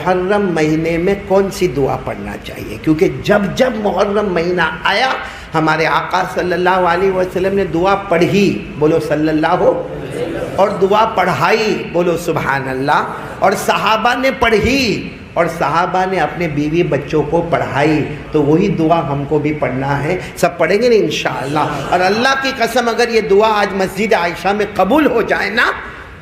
محرم مہینے میں کون سی دعا پڑھنا چاہیے؟ کیونکہ جب محرم مہینہ آیا ہمارے آقا صلی اللہ علیہ وسلم نے دعا پڑھی، بولو صلی اللہ ہو، اور دعا پڑھائی، بولو سبحان اللہ، اور صحابہ نے پڑھی اور صحابہ نے اپنے بیوی بچوں کو پڑھائی، تو وہی دعا ہم کو بھی پڑھنا ہے۔ سب پڑھیں گے نا انشاءاللہ؟ اور اللہ کی قسم اگر یہ دعا آج مسجد عائشہ میں قبول ہو جائے نا،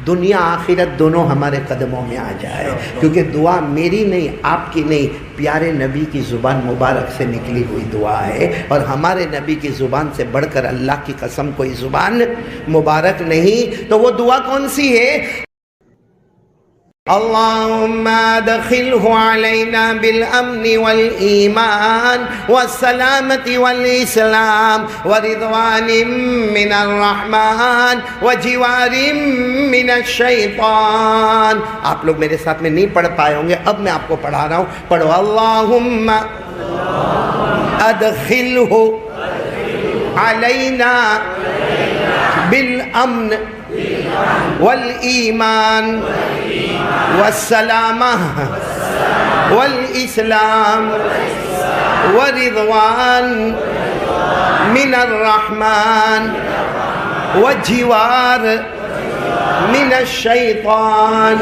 دنیا آخرت دونوں ہمارے قدموں میں آ جائے، کیونکہ دعا میری نہیں، آپ کی نہیں، پیارے نبی کی زبان مبارک سے نکلی ہوئی دعا ہے، اور ہمارے نبی کی زبان سے بڑھ کر اللہ کی قسم کوئی زبان مبارک نہیں۔ تو وہ دعا کون سی ہے؟ اللہم ادخلہ علینا بالامن والایمان والسلامت والاسلام ورضوان من الرحمن وجوار من الشیطان۔ آپ لوگ میرے ساتھ میں نہیں پڑھ پائے ہوں گے، اب میں آپ کو پڑھا رہا ہوں، پڑھو اللہم ادخلہ علینا بالامن والایمان والسلامہ والاسلام ورضوان من الرحمن وجوار من الشیطان۔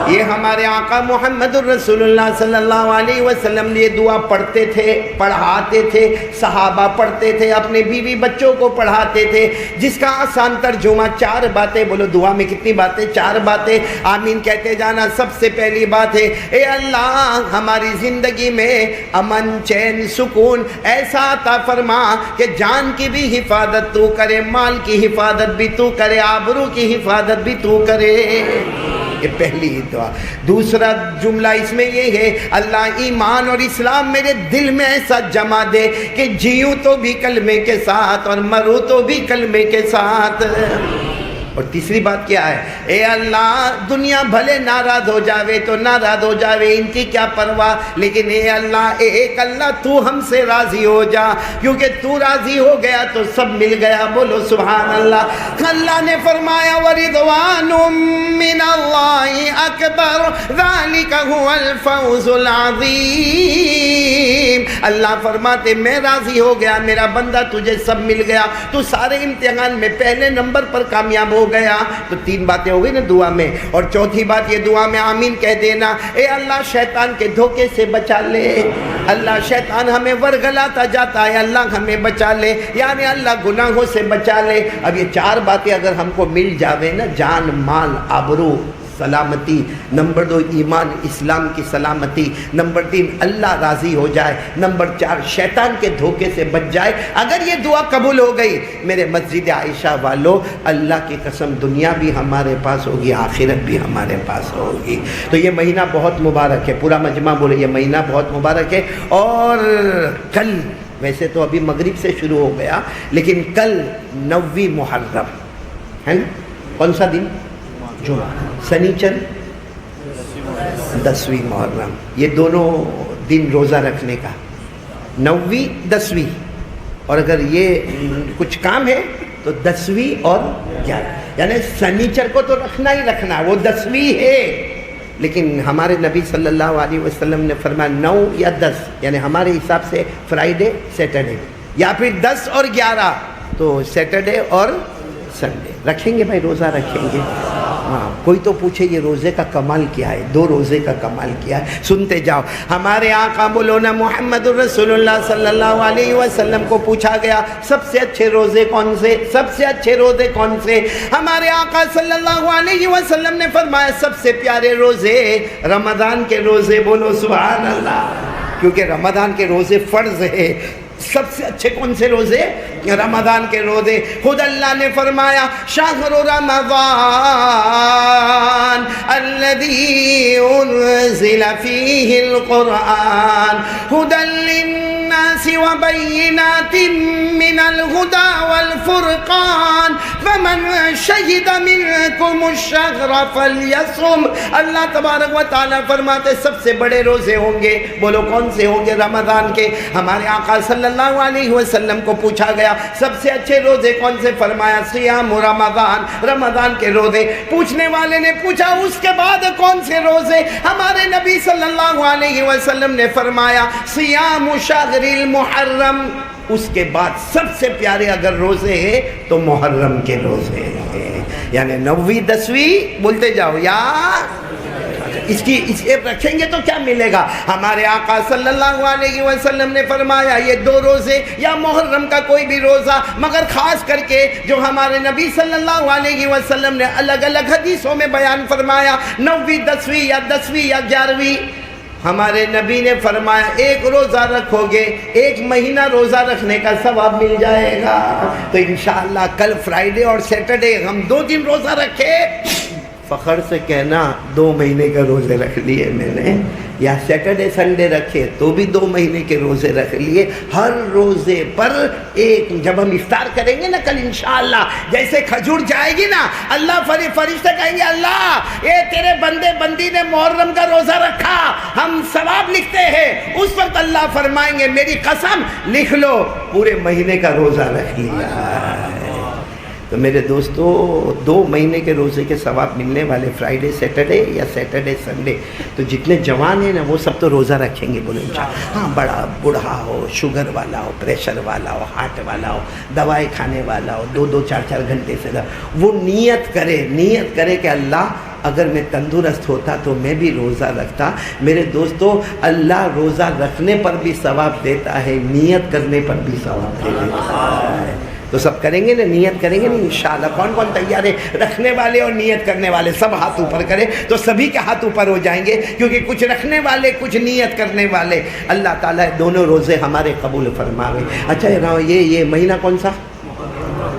یہ ہمارے آقا محمد الرسول اللہ صلی اللہ علیہ وسلم یہ دعا پڑھتے تھے، پڑھاتے تھے، صحابہ پڑھتے تھے، اپنے بیوی بچوں کو پڑھاتے تھے، جس کا آسان ترجمہ 4 باتیں، بولو دعا میں کتنی باتیں؟ 4 باتیں، آمین کہتے جانا۔ سب سے پہلی بات ہے، اے اللہ ہماری زندگی میں امن، چین، سکون ایسا عطا فرما کہ جان کی بھی حفاظت تو کرے، مال کی حفاظت بھی تو کرے، آبرو کی حفاظت بھی تو کرے۔ یہ پہلی دعا۔ دوسرا جملہ اس میں یہ ہے، اللہ ایمان اور اسلام میرے دل میں ایسا جما دے کہ جیوں تو بھی کلمے کے ساتھ اور مروں تو بھی کلمے کے ساتھ۔ اور تیسری بات کیا ہے؟ اے اللہ دنیا بھلے ناراض ہو جاوے تو ناراض ہو جاوے، ان کی کیا پرواہ، لیکن اے اللہ ایک اللہ تو ہم سے راضی ہو جا، کیونکہ تو راضی ہو گیا تو سب مل گیا، بولو سبحان اللہ۔ اللہ نے فرمایا وَرِضْوَانٌ مِّنَ اللَّهِ أَكْبَرُ ذَلِكَ هُوَ الْفَوْزُ الْعَظِيمُ۔ اللہ فرماتے میں راضی ہو گیا، میرا بندہ تجھے سب مل گیا، تو سارے امتحان میں پہلے نمبر پر کامیاب ہو گیا۔ تو 3 باتیں ہو گئی نا دعا میں، اور چوتھی بات یہ دعا میں آمین کہہ دینا، اے اللہ شیطان کے دھوکے سے بچا لے، اللہ شیطان ہمیں ورگلاتا جاتا ہے، اللہ ہمیں بچا لے، یعنی اللہ گناہوں سے بچا لے۔ اب یہ 4 باتیں اگر ہم کو مل جاوے نا، جان، مال، آبرو، سلامتی، نمبر 2 ایمان اسلام کی سلامتی، نمبر 3 اللہ راضی ہو جائے، نمبر 4 شیطان کے دھوکے سے بچ جائے، اگر یہ دعا قبول ہو گئی میرے مسجد عائشہ والوں، اللہ کی قسم دنیا بھی ہمارے پاس ہوگی، آخرت بھی ہمارے پاس ہوگی۔ تو یہ مہینہ بہت مبارک ہے، پورا مجمع بولے یہ مہینہ بہت مبارک ہے۔ اور کل ویسے تو ابھی مغرب سے شروع ہو گیا، لیکن کل 9ویں محرم ہے نا، کون سا دن؟ جمعہ، سنیچر 10ویں محرم، یہ دونوں دن روزہ رکھنے کا، 9ویں 10ویں، اور اگر یہ کچھ کام ہے تو 10ویں اور 11، یعنی سنیچر کو تو رکھنا ہی رکھنا، وہ 10ویں ہے، لیکن ہمارے نبی صلی اللہ علیہ وسلم نے فرمایا 9 یا 10، یعنی ہمارے حساب سے فرائیڈے سیٹرڈے، یا پھر 10 اور 11، تو سیٹرڈے اور سنڈے رکھیں گے بھائی، روزہ رکھیں گے۔ ہاں، کوئی تو پوچھے یہ روزے کا کمال کیا ہے؟ 2 روزے کا کمال کیا ہے؟ سنتے جاؤ۔ ہمارے آقا مولانا محمد الرسول اللہ صلی اللہ علیہ وسلم کو پوچھا گیا سب سے اچھے روزے کون سے، سب سے اچھے روزے کون سے؟ ہمارے آقا صلی اللہ علیہ وسلم نے فرمایا سب سے پیارے روزے رمضان کے روزے، بولو سبحان اللہ، کیونکہ رمضان کے روزے فرض ہے۔ سب سے اچھے کون سے روزے؟ رمضان کے روزے۔ خود اللہ نے فرمایا شہر رمضان الذی انزل فیہ القرآن ھدی للناس للناس وبينات من الهدى والفرقان فمن شهد منكم الشهر فليصم. اللہ تبارک و تعالیٰ فرماتے سب سے بڑے روزے ہوں گے. بولو کون سے ہوں گے؟ رمضان کے. ہمارے آقا صلی اللہ علیہ وسلم کو پوچھا گیا سب سے اچھے روزے کون سے؟ فرمایا صیام رمضان، رمضان کے روزے. پوچھنے والے نے پوچھا اس کے بعد کون سے روزے؟ ہمارے نبی صلی اللہ علیہ وسلم نے فرمایا صیام شہر المحرم. اس کے بعد سب سے پیارے اگر روزے ہیں تو محرم کے روزے ہیں، یعنی 9ویں 10ویں بولتے جاؤ یا اس کی رکھیں گے تو کیا ملے گا؟ ہمارے آقا صلی اللہ علیہ وسلم نے فرمایا یہ 2 روزے یا محرم کا کوئی بھی روزہ، مگر خاص کر کے جو ہمارے نبی صلی اللہ علیہ وسلم نے الگ الگ حدیثوں میں بیان فرمایا 9ویں 10ویں یا 10ویں یا 11ویں. ہمارے نبی نے فرمایا ایک روزہ رکھو گے 1 مہینہ روزہ رکھنے کا ثواب مل جائے گا. تو انشاءاللہ کل فرائیڈے اور سیٹرڈے ہم 2 دن روزہ رکھے، فخر سے کہنا 2 مہینے کے روزے رکھ لیے میں نے، یا سیٹرڈے سنڈے رکھے تو بھی 2 مہینے کے روزے رکھ لیے. ہر روزے پر ایک، جب ہم افطار کریں گے نا کل انشاءاللہ، جیسے کھجور جائے گی نا، اللہ فرشتے کہیں گے اللہ یہ تیرے بندے بندی نے محرم کا روزہ رکھا، ہم ثواب لکھتے ہیں. اس وقت اللہ فرمائیں گے میری قسم لکھ لو پورے مہینے کا روزہ رکھ لیا. تو میرے دوستو 2 مہینے کے روزے کے ثواب ملنے والے فرائیڈے سیٹرڈے یا سیٹرڈے سنڈے. تو جتنے جوان ہیں نا وہ سب تو روزہ رکھیں گے بولے انشاءاللہ. ہاں بڑا بوڑھا ہو، شوگر والا ہو، پریشر والا ہو، ہارٹ والا ہو، دوائی کھانے والا ہو، 2-2 4-4 گھنٹے سے وہ نیت کرے کہ اللہ اگر میں تندرست ہوتا تو میں بھی روزہ رکھتا. میرے دوستو اللہ روزہ رکھنے پر بھی ثواب دیتا ہے، نیت کرنے پر بھی ثواب دیتا ہے. تو سب کریں گے نا، نیت کریں گے نا انشاءاللہ. کون کون تیار ہے؟ رکھنے والے اور نیت کرنے والے سب ہاتھ اوپر کریں تو سبھی کے ہاتھ اوپر ہو جائیں گے، کیونکہ کچھ رکھنے والے کچھ نیت کرنے والے. اللہ تعالیٰ دونوں روزے ہمارے قبول فرماوے. اچھا یہ مہینہ کون سا؟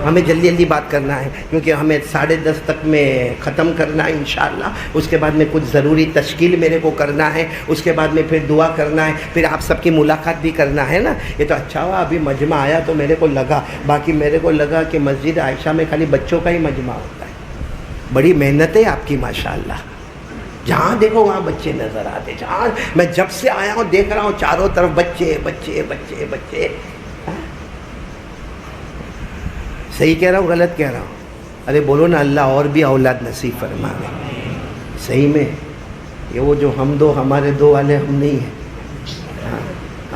ہمیں جلدی جلدی بات کرنا ہے کیونکہ ہمیں 10:30 تک میں ختم کرنا ہے انشاءاللہ. اس کے بعد میں کچھ ضروری تشکیل میرے کو کرنا ہے، اس کے بعد میں پھر دعا کرنا ہے، پھر آپ سب کی ملاقات بھی کرنا ہے نا. یہ تو اچھا ہوا ابھی مجمع آیا تو میرے کو لگا، باقی میرے کو لگا کہ مسجد عائشہ میں خالی بچوں کا ہی مجمع ہوتا ہے. بڑی محنت ہے آپ کی ماشاءاللہ. جہاں دیکھو وہاں بچے نظر آتے. جہاں میں جب سے آیا ہوں دیکھ رہا ہوں چاروں طرف بچے بچے بچے بچے. صحیح کہہ رہا ہوں غلط کہہ رہا ہوں؟ ارے بولو نا اللہ اور بھی اولاد نصیب فرمائے. صحیح میں یہ وہ جو ہم دو ہمارے دو والے ہم نہیں ہیں.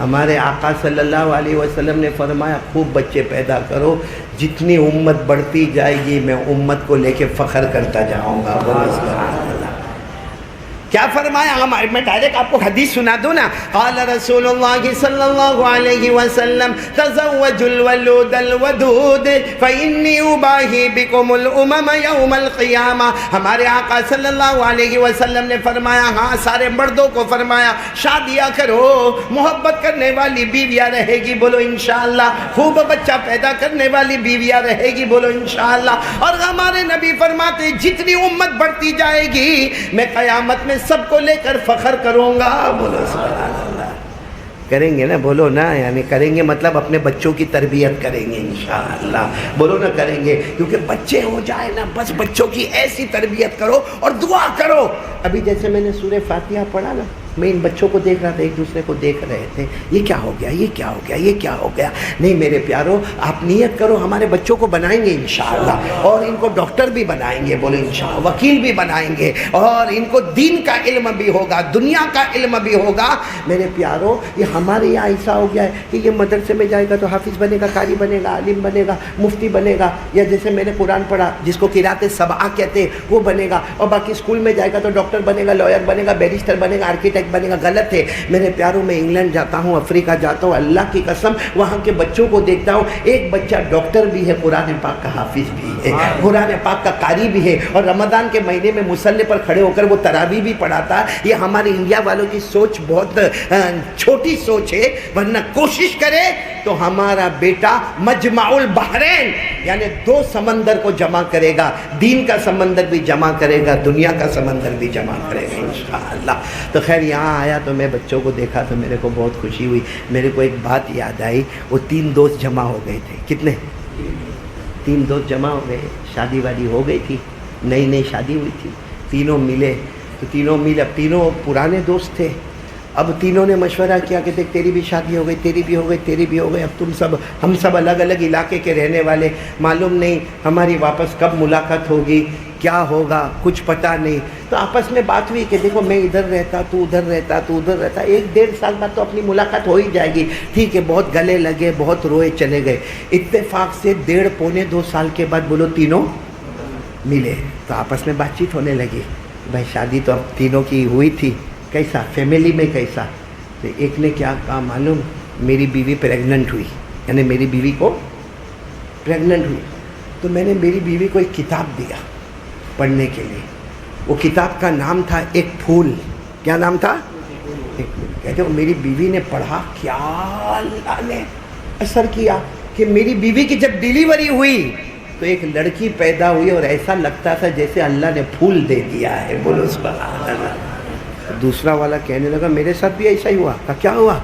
ہمارے آقا صلی اللہ علیہ وسلم نے فرمایا خوب بچے پیدا کرو، جتنی امت بڑھتی جائے گی میں امت کو لے کے فخر کرتا جاؤں گا. کیا فرمایا؟ میں ڈائریکٹ آپ کو حدیث سنا دوں نا. قال رسول اللہ صلی اللہ علیہ وسلم تزوجوا الولود الودود فإنی اباہی بکم الامم یوم القیامہ. ہمارے آقا صلی اللہ علیہ وسلم نے فرمایا، ہاں سارے مردوں کو فرمایا شادیاں کرو، محبت کرنے والی بیویاں رہے گی بولو انشاءاللہ، خوب بچہ پیدا کرنے والی بیویاں رہے گی بولو انشاءاللہ. اور ہمارے نبی فرماتے جتنی امت بڑھتی جائے گی میں قیامت میں سب کو لے کر فخر کروں گا بولو سبحان اللہ. کریں گے نا بولو نا، یعنی کریں گے مطلب اپنے بچوں کی تربیت کریں گے انشاءاللہ. بولو نا کریں گے، کیونکہ بچے ہو جائے نا بس بچوں کی ایسی تربیت کرو اور دعا کرو. ابھی جیسے میں نے سورہ فاتحہ پڑھا نا، میں ان بچوں کو دیکھ رہا تھا، ایک دوسرے کو دیکھ رہے تھے، یہ کیا ہو گیا، یہ کیا ہو گیا، یہ کیا ہو گیا. نہیں میرے پیارو آپ نیت کرو ہمارے بچوں کو بنائیں گے انشاءاللہ، اور ان کو ڈاکٹر بھی بنائیں گے بولے انشاءاللہ، وکیل بھی بنائیں گے، اور ان کو دین کا علم بھی ہوگا، دنیا کا علم بھی ہوگا. میرے پیارو یہ ہمارے یہاں ایسا ہو گیا ہے کہ یہ مدرسے میں جائے گا تو حافظ بنے گا، قاری بنے گا، عالم بنے گا، مفتی بنے گا، یا جیسے میں نے قرآن پڑھا جس کو قرات سبعہ کہتے ہیں وہ بنے گا، اور باقی اسکول میں جائے گا تو ڈاکٹر بنے گا، لائر بنے گا، بیرسٹر بنے گا، آرکیٹیکٹ بنے گا. غلط ہے میرے پیاروں. میں انگلینڈ جاتا ہوں، افریقہ جاتا ہوں، اللہ کی قسم وہاں کے بچوں کو دیکھتا ہوں، ایک بچہ ڈاکٹر بھی ہے، قرآن پاک کا حافظ بھی ہے، قرآن پاک کا قاری بھی ہے، اور رمضان کے مہینے میں مصلی پر کھڑے ہو کر وہ تراویح بھی پڑھاتا. یہ ہمارے انڈیا والوں کی سوچ بہت چھوٹی سوچ ہے، ورنہ کوشش کرے تو ہمارا بیٹا مجمع البحرین یعنی 2 سمندر کو جمع کرے گا، دین کا سمندر بھی جمع کرے گا، دنیا کا سمندر بھی جمع کرے گا انشاءاللہ. تو خیر یہاں آیا تو میں بچوں کو دیکھا تو میرے کو بہت خوشی ہوئی. میرے کو ایک بات یاد آئی, وہ 3 دوست جمع ہو گئے تھے. کتنے؟ 3 دوست جمع ہو گئے, شادی وادی ہو گئی تھی, نئی نئی شادی ہوئی تھی. تینوں ملے تو تینوں ملے, اب تینوں پرانے دوست تھے. اب تینوں نے مشورہ کیا کہ دیکھ تیری بھی شادی ہو گئی, تیری بھی ہو گئی, تیری بھی ہو گئی, اب ہم سب الگ الگ علاقے کے رہنے والے, معلوم نہیں ہماری واپس کب ملاقات ہوگی, کیا ہوگا, کچھ پتہ نہیں. تو آپس میں بات ہوئی کہ دیکھو میں ادھر رہتا, تو ادھر رہتا, تو ادھر رہتا, 1-1.5 سال بعد تو اپنی ملاقات ہو ہی جائے گی. ٹھیک ہے, بہت گلے لگے, بہت روئے, چلے گئے. اتفاق سے 1.5-2 سال کے بعد بولو تینوں ملے تو آپس میں بات چیت ہونے لگی. بھائی شادی تو اب تینوں کی ہوئی تھی, کیسا فیملی میں کیسا. تو ایک نے کیا کہا معلوم, میری بیوی پریگننٹ ہوئی, یعنی میری بیوی کو پریگننٹ ہوئی. تو میں نے میری بیوی کو ایک کتاب دیا پڑھنے کے لیے. وہ کتاب کا نام تھا ایک پھول. کیا نام تھا؟ ایک پھول. کہتے ہو میری بیوی نے پڑھا, کیا اللہ نے اثر کیا کہ میری بیوی کی جب ڈیلیوری ہوئی تو ایک لڑکی پیدا ہوئی اور ایسا لگتا تھا جیسے اللہ نے پھول دے دیا ہے. بولو سبحان اللہ. دوسرا والا کہنے لگا میرے ساتھ بھی ایسا ہی ہوا. کہا کیا ہوا؟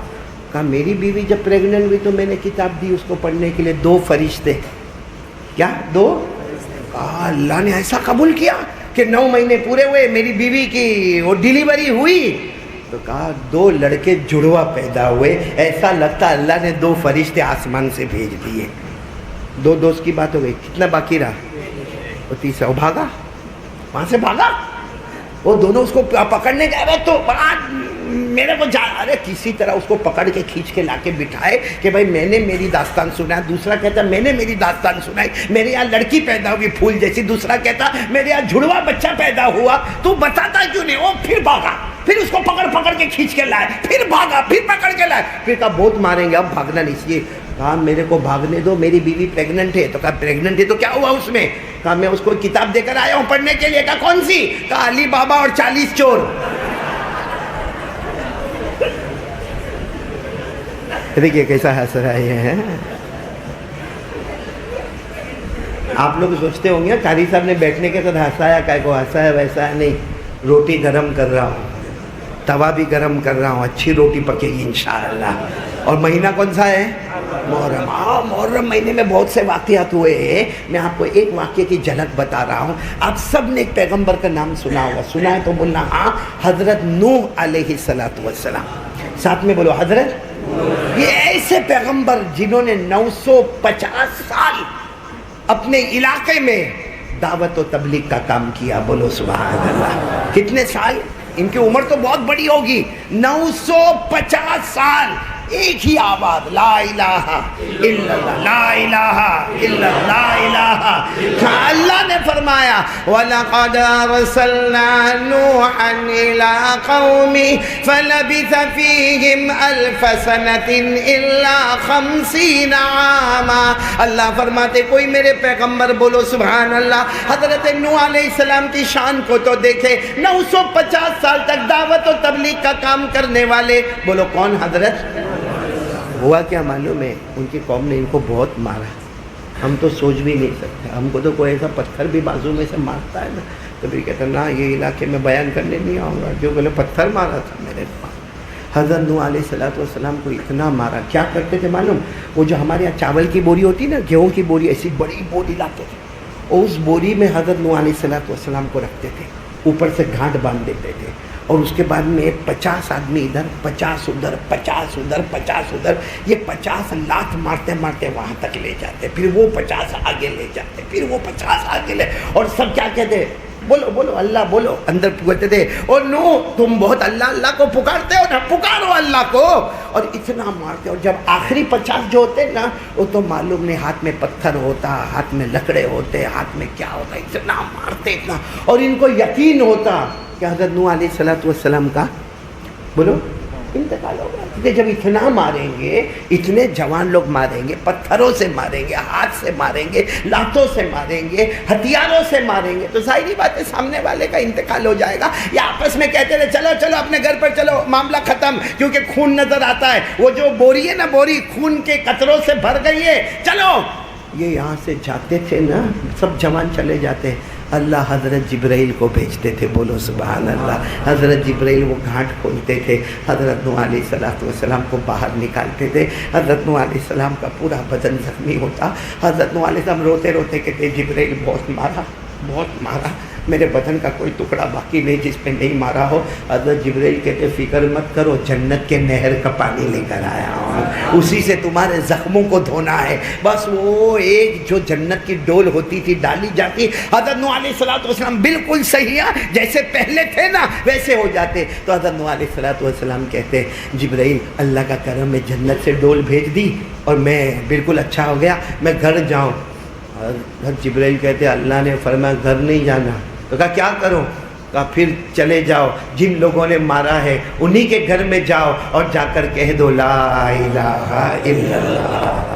کہا میری بیوی جب پریگننٹ ہوئی تو میں نے کتاب دی اس کو پڑھنے کے لیے, 2 فرشتے. کیا 2؟ کہا اللہ نے ایسا قبول کیا کہ 9 مہینے پورے ہوئے, میری بیوی کی وہ ڈیلیوری ہوئی. تو کہا 2 لڑکے جڑوا پیدا ہوئے, ایسا لگتا اللہ نے 2 فرشتے آسمان سے بھیج دیے. 2 دوست کی بات ہو گئی. کتنا باقی رہا؟ وہ تیسرا. وہ بھاگا, وہاں سے بھاگا. وہ دونوں اس کو پکڑنے گئے تو میرے کو ارے کسی طرح اس کو پکڑ کے کھینچ کے لا کے بٹھائے کہ بھائی میں نے میری داستان سنا. دوسرا کہتا میں نے میری داستان سنائی, میرے یہاں لڑکی پیدا ہوئی پھول جیسی. دوسرا کہتا میرے یہاں جھڑوا بچہ پیدا ہوا, تو بتاتا کیوں نہیں. وہ پھر بھاگا, پھر اس کو پکڑ کے کھینچ کے لائے, پھر بھاگا, پھر پکڑ کے لائے. پھر کہا بہت ماریں گے, اب بھاگنا نہیں چاہیے. کہا میرے کو بھاگنے دو, میری بیوی پریگننٹ ہے. تو کہا پریگننٹ ہے تو کیا ہوا اس میں؟ کہا میں اس کو کتاب دے کر آیا ہوں پڑھنے کے لیے. کہا کون سی؟ کہا علی بابا اور 40 چور. دیکھیے کیسا ہنس رہے ہیں. آپ لوگ سوچتے ہوں گے قاری صاحب نے بیٹھنے کے ساتھ ہنسایا, کہے کو ہنسا ہے, ویسا ہے نہیں. روٹی گرم کر رہا ہوں, توا بھی گرم کر رہا ہوں, اچھی روٹی پکے گی انشاءاللہ. اور مہینہ کون سا ہے؟ محرم. محرم مہینے میں بہت سے واقعات ہوئے ہیں. میں آپ کو ایک واقعے کی جھلک بتا رہا ہوں. آپ سب نے ایک پیغمبر کا نام سنا ہوگا, سنا ہے تو بولنا ہاں. حضرت نوح علیہ السلام. ساتھ میں بولو حضرت. یہ ایسے پیغمبر جنہوں نے 950 سال اپنے علاقے میں دعوت و تبلیغ کا کام کیا. بولو سبحان اللہ. کتنے سال؟ ان کی عمر تو بہت بڑی ہوگی. 950 سال ایک ہی آواز, لا الہ الا اللہ, لا الہ الا اللہ, لا الہ. اللہ نے فرمایا وَلَقَدْ أَرْسَلْنَا نُوحًا إِلَىٰ قَوْمِهِ فَلَبِثَ فِيهِمْ أَلْفَ سَنَةٍ إِلَّا 50 عَامًا. اللہ فرماتے کوئی میرے پیغمبر, بولو سبحان اللہ, حضرت نوح علیہ السلام کی شان کو تو دیکھے. 950 سال تک دعوت و تبلیغ کا کام کرنے والے. بولو کون حضرت؟ ہوا کیا معلوم ہے, ان کی قوم نے ان کو بہت مارا. ہم تو سوچ بھی نہیں سکتے. ہم کو تو کوئی ایسا پتھر بھی بازو میں سے مارتا ہے نا تو پھر کہتا نا یہ علاقے میں بیان کرنے نہیں آؤں گا, جو بولے پتھر مارا تھا میرے پاس. حضرت نوح علیہ السلام کو اتنا مارا. کیا کرتے تھے معلوم؟ وہ جو ہمارے یہاں چاول کی بوری ہوتی نا, گیہوں کی بوری, ایسی بڑی بوری لاتے تھے, اور اس بوری میں حضرت نوح علیہ السلام کو رکھتے تھے, اوپر سے گھاٹ باندھ دیتے تھے, اور اس کے بعد میں 50 آدمی ادھر, 50 ادھر, 50 ادھر, 50 ادھر, یہ 50 لات مارتے مارتے وہاں تک لے جاتے, پھر وہ 50 آگے لے جاتے, پھر وہ 50 آگے لے. اور سب کیا کہتے؟ بولو بولو اللہ بولو. اندر پکارتے تھے اور نو تم بہت اللہ کو پکارتے ہو نا, پکارو اللہ کو. اور اتنا مارتے. اور جب آخری 50 جو ہوتے نا, وہ تو معلوم نہیں, ہاتھ میں پتھر ہوتا, ہاتھ میں لکڑے ہوتے, ہاتھ میں کیا ہوتا, اتنا مارتے اتنا. اور ان کو یقین ہوتا کہ حضرت نوح علیہ السلام کا بولو انتقال ہوگا. کہ جب اتنا ماریں گے, اتنے جوان لوگ ماریں گے, پتھروں سے ماریں گے, ہاتھ سے ماریں گے, لاتوں سے ماریں گے, ہتھیاروں سے ماریں گے, تو ظاہری بات ہے سامنے والے کا انتقال ہو جائے گا. یا آپس میں کہتے رہے چلو چلو اپنے گھر پر چلو, معاملہ ختم, کیونکہ خون نظر آتا ہے. وہ جو بوری ہے نا, بوری خون کے قطروں سے بھر گئی ہے, چلو. یہ یہاں سے جاتے تھے نا, سب جوان چلے جاتے. اللہ حضرت جبرائیل کو بھیجتے تھے، بولو سبحان اللہ۔ حضرت جبرائیل وہ گھاٹ کھولتے تھے، حضرت نوح علیہ السلام کو باہر نکالتے تھے۔ حضرت نوح علیہ السلام کا پورا بدن زخمی ہوتا، حضرت نوح علیہ السلام روتے روتے کہتے جبرائیل بہت مارا، بہت مارا، میرے بدن کا کوئی ٹکڑا باقی نہیں جس پہ نہیں مارا ہو۔ حضرت جبرائیل کہتے فکر مت کرو، جنت کے نہر کا پانی لے کر آیا ہوں، اسی سے تمہارے زخموں کو دھونا ہے۔ بس وہ ایک جو جنت کی ڈول ہوتی تھی ڈالی جاتی، حضرت نوح علیہ السلام بالکل صحیح ہے، جیسے پہلے تھے نا ویسے ہو جاتے۔ تو حضرت نوح علیہ السلام کہتے جبرائیل اللہ کا کرم ہے، جنت سے ڈول بھیج دی اور میں بالکل اچھا ہو گیا، میں گھر جاؤں۔ حضرت جبرائیل کہتے اللہ نے فرمایا گھر نہیں جانا۔ تو کہا کیا کروں؟ کہا پھر چلے جاؤ، جن لوگوں نے مارا ہے انہی کے گھر میں جاؤ اور جا کر کہہ دو لا الہ الا اللہ۔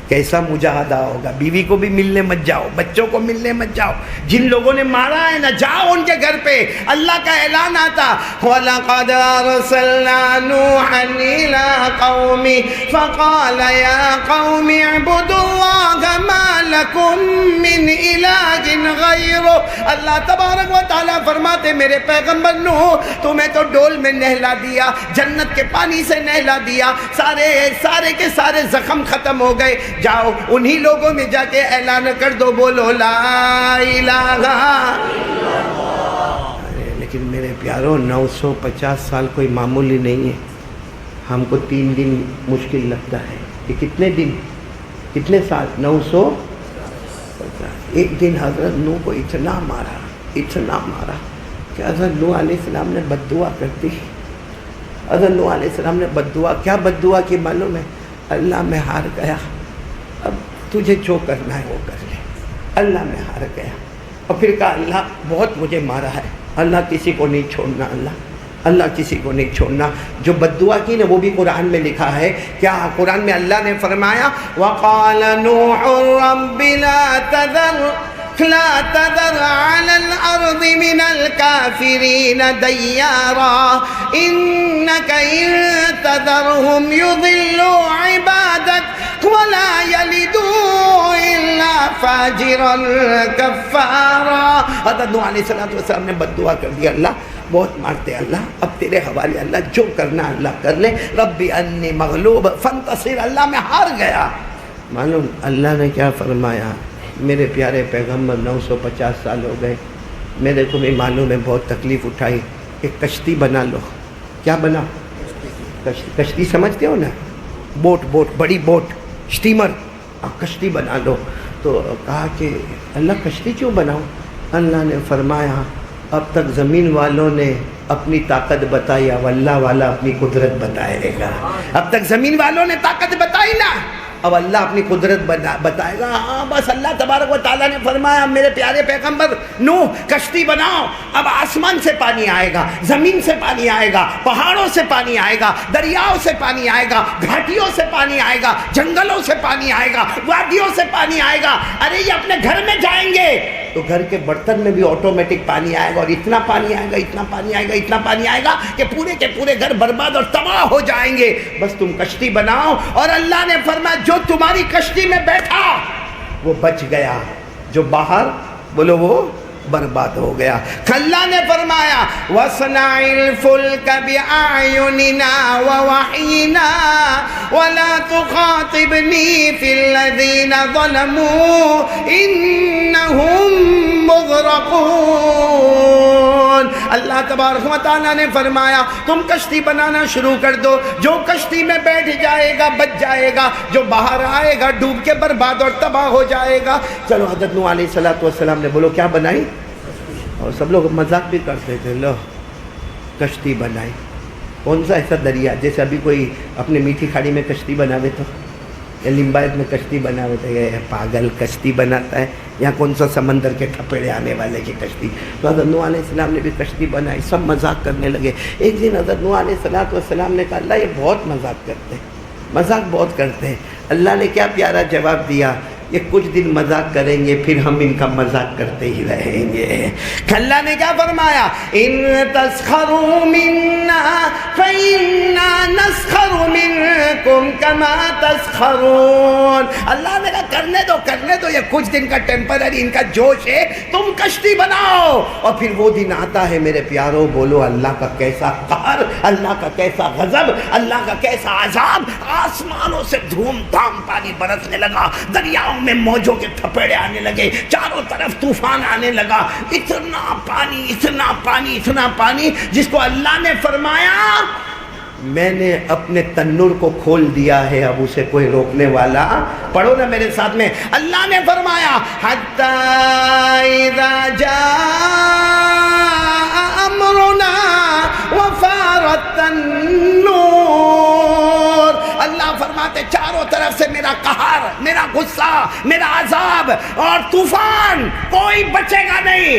کیسا مجاہدہ ہوگا، بیوی کو بھی ملنے مت جاؤ، بچوں کو ملنے مت جاؤ، جن لوگوں نے مارا ہے نا جاؤ ان کے گھر پہ۔ اللہ کا اعلان آتا وَلَقَدْ أَرْسَلْنَا نُوحًا إِلَىٰ قَوْمِهِ فَقَالَ يَا قَوْمِ اعْبُدُوا اللَّهَ مَا لَكُم مِّنْ إِلَٰهٍ غَيْرُهُ۔ اللہ تبارک و تعالیٰ فرماتے میرے پیغمبر نوح تمہیں تو ڈول میں نہلا دیا، جنت کے پانی سے نہلا دیا، سارے کے سارے زخم ختم ہو گئے، جاؤ انہی لوگوں میں جا کے اعلان کر دو، بولو لا الہ۔ لیکن میرے پیاروں 950 سال کوئی معمولی نہیں ہے، ہم کو 3 دن مشکل لگتا ہے، کہ کتنے دن کتنے سال 950۔ ایک دن حضرت نوح کو اتنا مارا کہ حضرت نوح علیہ السلام نے بد دعا کر دی۔ حضرت نوح علیہ السلام نے بد دعا، کیا بد دعا کی معلوم ہے؟ اللہ میں ہار گیا، اب تجھے جو کرنا ہے وہ کر لے۔ اللہ میں ہار گیا، اور پھر کہا اللہ بہت مجھے مارا ہے، اللہ کسی کو نہیں چھوڑنا، اللہ کسی کو نہیں چھوڑنا۔ جو بد دعا کی نا وہ بھی قرآن میں لکھا ہے، کیا قرآن میں اللہ نے فرمایا وَقَالَ نُوحٌ رَبِّ لَا تَذَرْ عَلَى الْأَرْضِ مِنَ الْكَافِرِينَ دَيَّارًا إِنَّكَ إِن تَذَرْهُمْ يُضِلُّوا عِبَادَكَ وَلَا يَلِدُوا إِلَّا فَاجِرًا كَفَّارًا۔ حضرت نوح علیہ السلام نے بد دعا کر دیا، اللہ بہت مارتے، اللہ اب تیرے حوالے، اللہ جو کرنا اللہ کر لے، ربی انی مغلوب فانتصر، اللہ میں ہار گیا۔ معلوم اللہ نے کیا فرمایا؟ میرے پیارے پیغمبر 950 سال ہو گئے، میرے کو بھی معلوم ہے بہت تکلیف اٹھائی، ایک کشتی بنا لو۔ کیا بنا؟ کشتی سمجھتے ہو نا، بوٹ بڑی بوٹ، اسٹیمر، کشتی بنا لو۔ تو کہا کہ اللہ کشتی کیوں بناؤں؟ اللہ نے فرمایا اب تک زمین والوں نے اپنی طاقت بتائی، اب اللہ والا اپنی قدرت بتائے گا۔ اب تک زمین والوں نے طاقت بتائی نا، اب اللہ اپنی قدرت بتائے گا۔ ہاں بس اللہ تبارک و تعالیٰ نے فرمایا میرے پیارے پیغمبر نوح کشتی بناؤ، اب آسمان سے پانی آئے گا، زمین سے پانی آئے گا، پہاڑوں سے پانی آئے گا، دریاؤں سے پانی آئے گا، گھاٹیوں سے پانی آئے گا، جنگلوں سے پانی آئے گا، وادیوں سے پانی آئے گا۔ ارے یہ اپنے گھر میں جائیں گے تو گھر کے برتن میں بھی آٹومیٹک پانی آئے گا، اور اتنا پانی آئے گا، اتنا پانی آئے گا، اتنا پانی آئے گا کہ پورے کے پورے گھر برباد اور تباہ ہو جائیں گے۔ بس تم کشتی بناؤ، اور اللہ نے فرمایا جو تمہاری کشتی میں بیٹھا وہ بچ گیا، جو باہر بولو وہ برباد ہو گیا۔ اللہ نے فرمایا وَاصْنَعِ الْفُلْكَ بِأَعْيُنِنَا وَوَحْيِنَا وَلَا تُخَاطِبْنِي فِي الَّذِينَ ظَلَمُوا إِنَّهُمْ مُغْرَقُونَ۔ اللہ تبارک و تعالیٰ نے فرمایا تم کشتی بنانا شروع کر دو، جو کشتی میں بیٹھ جائے گا بچ جائے گا، جو باہر آئے گا ڈوب کے برباد اور تباہ ہو جائے گا۔ چلو حضرت نوح علیہ السلام نے بولو کیا بنائی، اور سب لوگ مذاق بھی کرتے تھے، لو کشتی بنائی۔ کون سا ایسا دریا، جیسے ابھی کوئی اپنے میٹھی کھاڑی میں کشتی بناوے تو، یا لمبایت میں کشتی بناوے تو یہ پاگل کشتی بناتا ہے، یا کون سا سمندر کے ٹھپڑے آنے والے کی کشتی۔ تو حضرت نوح علیہ السلام نے بھی کشتی بنائی، سب مذاق کرنے لگے۔ ایک دن حضرت نوح علیہ السلام نے کہا اللہ یہ بہت مذاق کرتے ہیں، مذاق بہت کرتے ہیں۔ اللہ نے کیا پیارا جواب دیا، یہ کچھ دن مذاق کریں گے پھر ہم ان کا مذاق کرتے ہی رہیں گے۔ اللہ نے کیا فرمایا ان تسخروا منا فإنا نسخر منکم علیکم کما تسخرون. اللہ نے کہا کرنے دو یہ کچھ دن کا ٹیمپرری ان کا جوش ہے, تم کشتی بناؤ. اور پھر وہ دن آتا ہے میرے پیاروں, بولو اللہ کا کیسا قہر, اللہ کا کیسا غضب, اللہ کا کیسا عذاب. آسمانوں سے دھوم دھام پانی برسنے لگا, دریاؤں میں موجوں کے تھپیڑے آنے لگے, چاروں طرف طوفان آنے لگا. اتنا پانی اتنا پانی اتنا پانی جس کو اللہ نے فرمایا میں نے اپنے تنور کو کھول دیا ہے, اب اسے کوئی روکنے والا. پڑھو نا میرے ساتھ میں, اللہ نے فرمایا حتی اذا جاء امرنا وفارت النور. اللہ فرماتے چاروں طرف سے میرا قہر, میرا غصہ, میرا عذاب اور طوفان, کوئی بچے گا نہیں.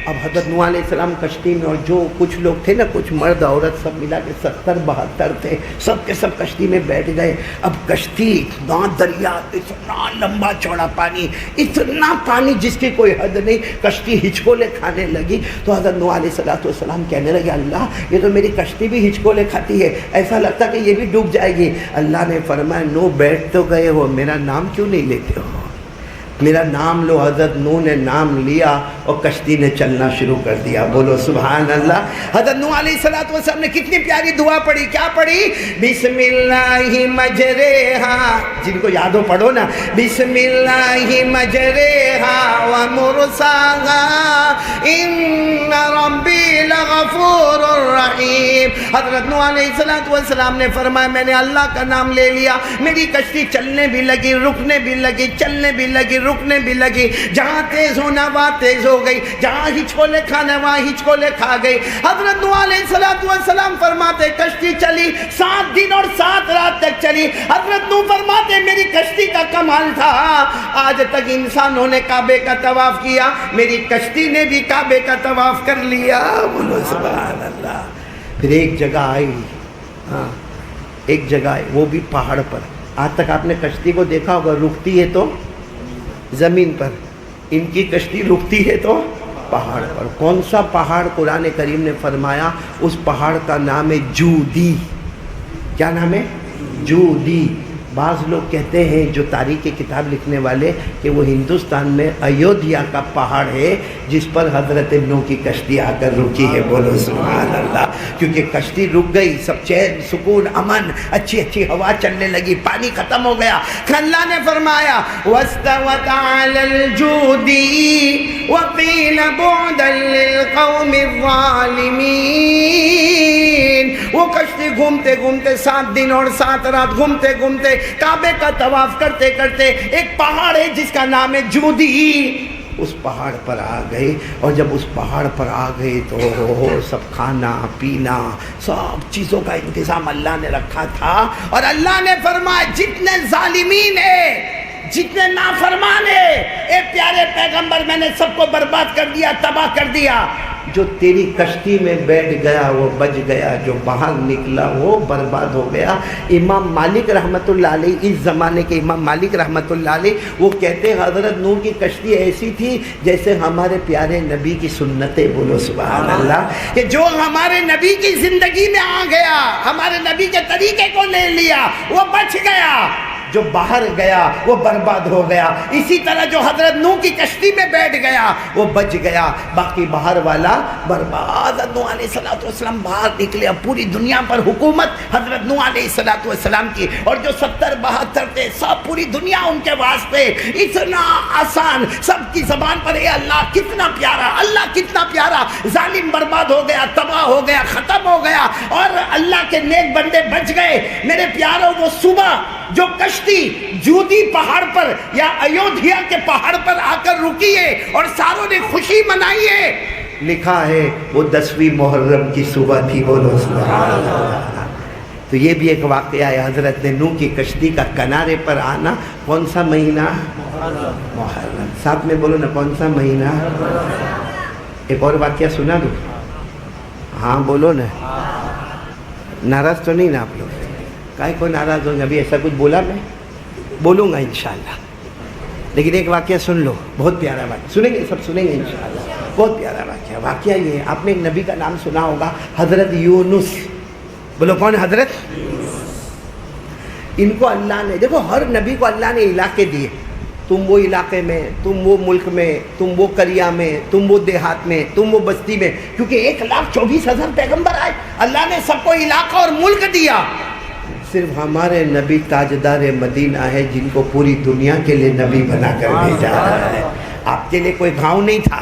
اب حضرت نوح علیہ السلام کشتی میں, اور جو کچھ لوگ تھے نا, کچھ مرد عورت سب ملا کے 70-72 تھے, سب کے سب کشتی میں بیٹھ گئے. اب کشتی اتنا دریا, اتنا لمبا چوڑا پانی, اتنا پانی جس کی کوئی حد نہیں. کشتی ہچکولے کھانے لگی تو حضرت نوح علیہ السلام کہنے لگے اللہ یہ تو میری کشتی بھی ہچکولے کھاتی ہے, ایسا لگتا کہ یہ بھی ڈوب جائے گی. اللہ نے فرمایا نو بیٹھ تو گئے ہو, میرا نام کیوں نہیں لیتے ہو, میرا نام لو. حضرت نوح نے نام لیا اور کشتی نے چلنا شروع کر دیا. بولو سبحان اللہ. حضرت نوح علیہ السلام نے کتنی پیاری دعا پڑھی, کیا پڑھی؟ بسم اللہ مجریہا, جن کو یاد ہو پڑھو نا, بسم اللہ مجریہا ومرساہا ان ربی لغفور الرحیم. حضرت نوح علیہ السلام نے فرمایا میں نے اللہ کا نام لے لیا, میری کشتی چلنے بھی لگی, رکنے بھی لگی, چلنے بھی لگی, رکنے بھی لگی. جہاں تیز ہونا وہاں تیز ہو گئی, جہاں ہچکولے کھانا وہاں ہچکولے کھا گئی. حضرت نوح علیہ السلام فرماتے کشتی چلی 7 دن اور 7 رات تک چلی. حضرت نوح فرماتے میری کشتی کا کمال تھا, آج تک انسانوں نے کعبے کا طواف کیا, میری کشتی نے بھی کعبے کا طواف کر لیا. بولو سبحان اللہ. پھر ایک جگہ آئی, ہاں ایک جگہ آئی, وہ بھی پہاڑ پر. آج تک آپ نے کشتی کو دیکھا ہوگا رکتی ہے تو زمین پر, ان کی کشتی رکتی ہے تو پہاڑ پر. کون سا پہاڑ؟ قرآن کریم نے فرمایا اس پہاڑ کا نام ہے جودی. کیا نام ہے؟ جودی. بعض لوگ کہتے ہیں جو تاریخ کی کتاب لکھنے والے کہ وہ ہندوستان میں ایودھیا کا پہاڑ ہے جس پر حضرت نوح کی کشتی آ کر رکی ہے. بولو سبحان اللہ. کیونکہ کشتی رک گئی, سب چین سکون امن, اچھی اچھی ہوا چلنے لگی, پانی ختم ہو گیا. اللہ نے فرمایا وَاسْتَوَتْ عَلَى الْجُودِ وَقِيلَ بُعْدًا لِلْقَوْمِ الظَّالِمِينَ. وہ کشتی گھومتے گھومتے 7 دن اور 7 رات گھومتے گھومتے کعبے کا طواف کرتے کرتے ایک پہاڑ ہے جس کا نام ہے جودی, اس پہاڑ پر آ گئے. اور جب اس پہاڑ پر آ گئے تو سب کھانا پینا سب چیزوں کا انتظام اللہ نے رکھا تھا. اور اللہ نے فرمایا جتنے ظالمین ہیں, جتنے نافرمان ہیں, اے پیارے پیغمبر میں نے سب کو برباد کر دیا, تباہ کر دیا. جو تیری کشتی میں بیٹھ گیا وہ بچ گیا, جو باہر نکلا وہ برباد ہو گیا. امام مالک رحمۃ اللہ علیہ, اس زمانے کے امام مالک رحمۃ اللہ علیہ, وہ کہتے ہیں حضرت نوح کی کشتی ایسی تھی جیسے ہمارے پیارے نبی کی سنتیں. بولو سبحان اللہ. کہ جو ہمارے نبی کی زندگی میں آ گیا, ہمارے نبی کے طریقے کو لے لیا, وہ بچ گیا. جو باہر گیا وہ برباد ہو گیا. اسی طرح جو حضرت نوح کی کشتی میں بیٹھ گیا وہ بچ گیا, باقی باہر والا برباد. نوح علیہ السلام باہر نکلے, اب پوری دنیا پر حکومت حضرت نوح علیہ السلام کی, اور جو 70-72 تھے سب پوری دنیا ان کے واسطے اتنا آسان, سب کی زبان پر اے اللہ کتنا پیارا, اللہ کتنا پیارا. ظالم برباد ہو گیا, تباہ ہو گیا, ختم ہو گیا, اور اللہ کے نیک بندے بچ گئے. میرے پیاروں, وہ صبح جو کشتی جودی پہاڑ پر یا ایودھیا کے پہاڑ پر آ کر رکی ہے اور ساروں نے خوشی منائی ہے, لکھا ہے وہ 10ویں محرم کی صبح تھی. بولو سبحان اللہ. تو یہ بھی ایک واقعہ ہے. حضرت نوح کی کشتی کا کنارے پر آنا کون سا مہینہ؟ محرم. ساتھ میں بولو نا کون سا مہینہ. ایک اور واقعہ سنا دو. ہاں بولو نا. ناراض تو نہیں نا آپ لوگ؟ کائے کو ناراض ہوں گے؟ ابھی ایسا کچھ بولا میں بولوں گا انشاءاللہ, لیکن ایک واقعہ سن لو, بہت پیارا واقعہ. سنیں گے سب, سنیں گے انشاءاللہ. بہت پیارا واقعہ. واقعہ یہ ہے, آپ نے ایک نبی کا نام سنا ہوگا, حضرت یونس. بولو کون؟ حضرت ان کو اللہ نے، دیکھو ہر نبی کو اللہ نے علاقے دیے، تم وہ علاقے میں، تم وہ ملک میں، تم وہ قریہ میں، تم وہ دیہات میں، تم وہ بستی میں، کیونکہ 1,24,000 پیغمبر آئے، اللہ نے سب کو علاقہ اور ملک دیا۔ صرف ہمارے نبی تاجدار مدینہ ہے جن کو پوری دنیا کے لیے نبی بنا کر بھیجا ہے۔ آپ کے لیے کوئی گاؤں نہیں تھا،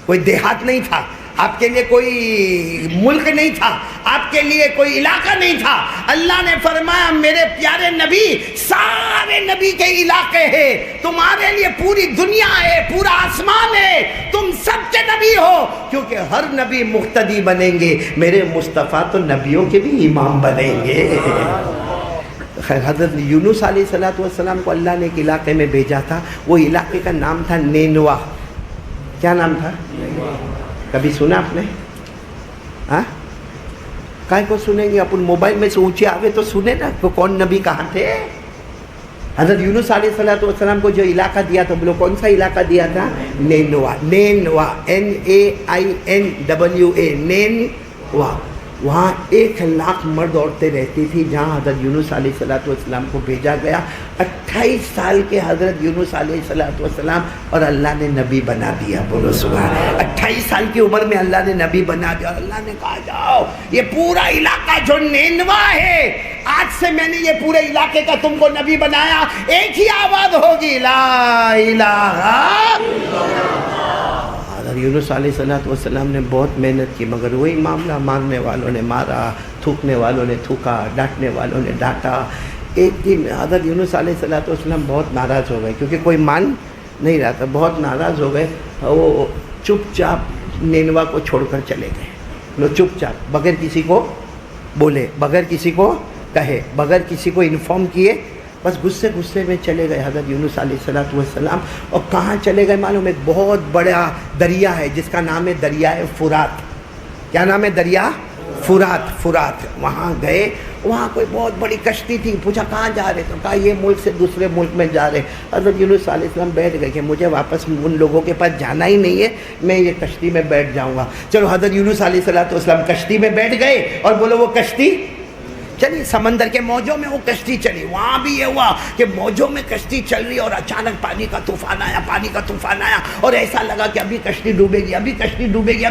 کوئی دیہات نہیں تھا، آپ کے لیے کوئی ملک نہیں تھا، آپ کے لیے کوئی علاقہ نہیں تھا۔ اللہ نے فرمایا میرے پیارے نبی سارے نبی کے علاقے ہیں، تمہارے لیے پوری دنیا ہے، پورا آسمان ہے، تم سب کے نبی ہو، کیونکہ ہر نبی مقتدی بنیں گے، میرے مصطفیٰ تو نبیوں کے بھی امام بنیں گے۔ خیر حضرت یونس علیہ السلام کو اللہ نے ایک علاقے میں بھیجا تھا، وہ علاقے کا نام تھا نینوا۔ کیا نام تھا؟ کبھی سنا آپ نے؟ ہاں کائے کو سنیں گے، اپن موبائل میں سے اونچے آوے تو سنے نا کہ کون نبی کہاں تھے۔ حضرت یونس علیہ السلام کو جو علاقہ دیا تھا، بولو کون سا علاقہ دیا تھا؟ نینوا۔ نینوا NAINWA، نینوا۔ وہاں 1,00,000 مرد عورتیں رہتی تھی جہاں حضرت یونس علیہ السلام کو بھیجا گیا۔ 28 سال کے حضرت یونس علیہ السلام اور اللہ نے نبی بنا دیا، بولو سبحان۔ 28 سال کی عمر میں اللہ نے نبی بنا دیا، اور اللہ نے کہا جاؤ یہ پورا علاقہ جو نینوا ہے، آج سے میں نے یہ پورے علاقے کا تم کو نبی بنایا، ایک ہی آواز ہوگی لا الہ الا اللہ۔ یونس علیہ السلام نے بہت محنت کی، مگر وہی معاملہ، مارنے والوں نے مارا، تھوکنے والوں نے تھوکا، ڈانٹنے والوں نے ڈانٹا۔ ایک دن حضرت یونس علیہ السلام بہت ناراض ہو گئے، کیونکہ کوئی مان نہیں رہا تھا، بہت ناراض ہو گئے۔ وہ چپ چاپ نینوا کو چھوڑ کر چلے گئے، لو چپ چاپ، بغیر کسی کو بولے، بغیر کسی کو کہے، بغیر کسی کو انفارم کیے، بس غصے میں چلے گئے حضرت یونس علیہ السلام۔ اور کہاں چلے گئے معلوم؟ ایک بہت بڑا دریا ہے جس کا نام ہے دریائے فرات۔ کیا نام ہے؟ دریا فرات۔ وہاں گئے، وہاں کوئی بہت بڑی کشتی تھی، پوچھا کہاں جا رہے؟ تو کہا یہ ملک سے دوسرے ملک میں جا رہے۔ حضرت یونس علیہ السلام بیٹھ گئے کہ مجھے واپس ان لوگوں کے پاس جانا ہی نہیں ہے، میں یہ کشتی میں بیٹھ جاؤں گا۔ چلو حضرت یونس علیہ السلام کشتی میں بیٹھ گئے، اور بولو وہ کشتی چلی، سمندر کے موجوں میں وہ کشتی چلی۔ وہاں بھی یہ ہوا کہ موجوں میں کشتی چل رہی، اور اچانک پانی کا طوفان آیا، اور ایسا لگا کہ ابھی کشتی ڈوبے گی، ابھی کشتی ڈوبے گی۔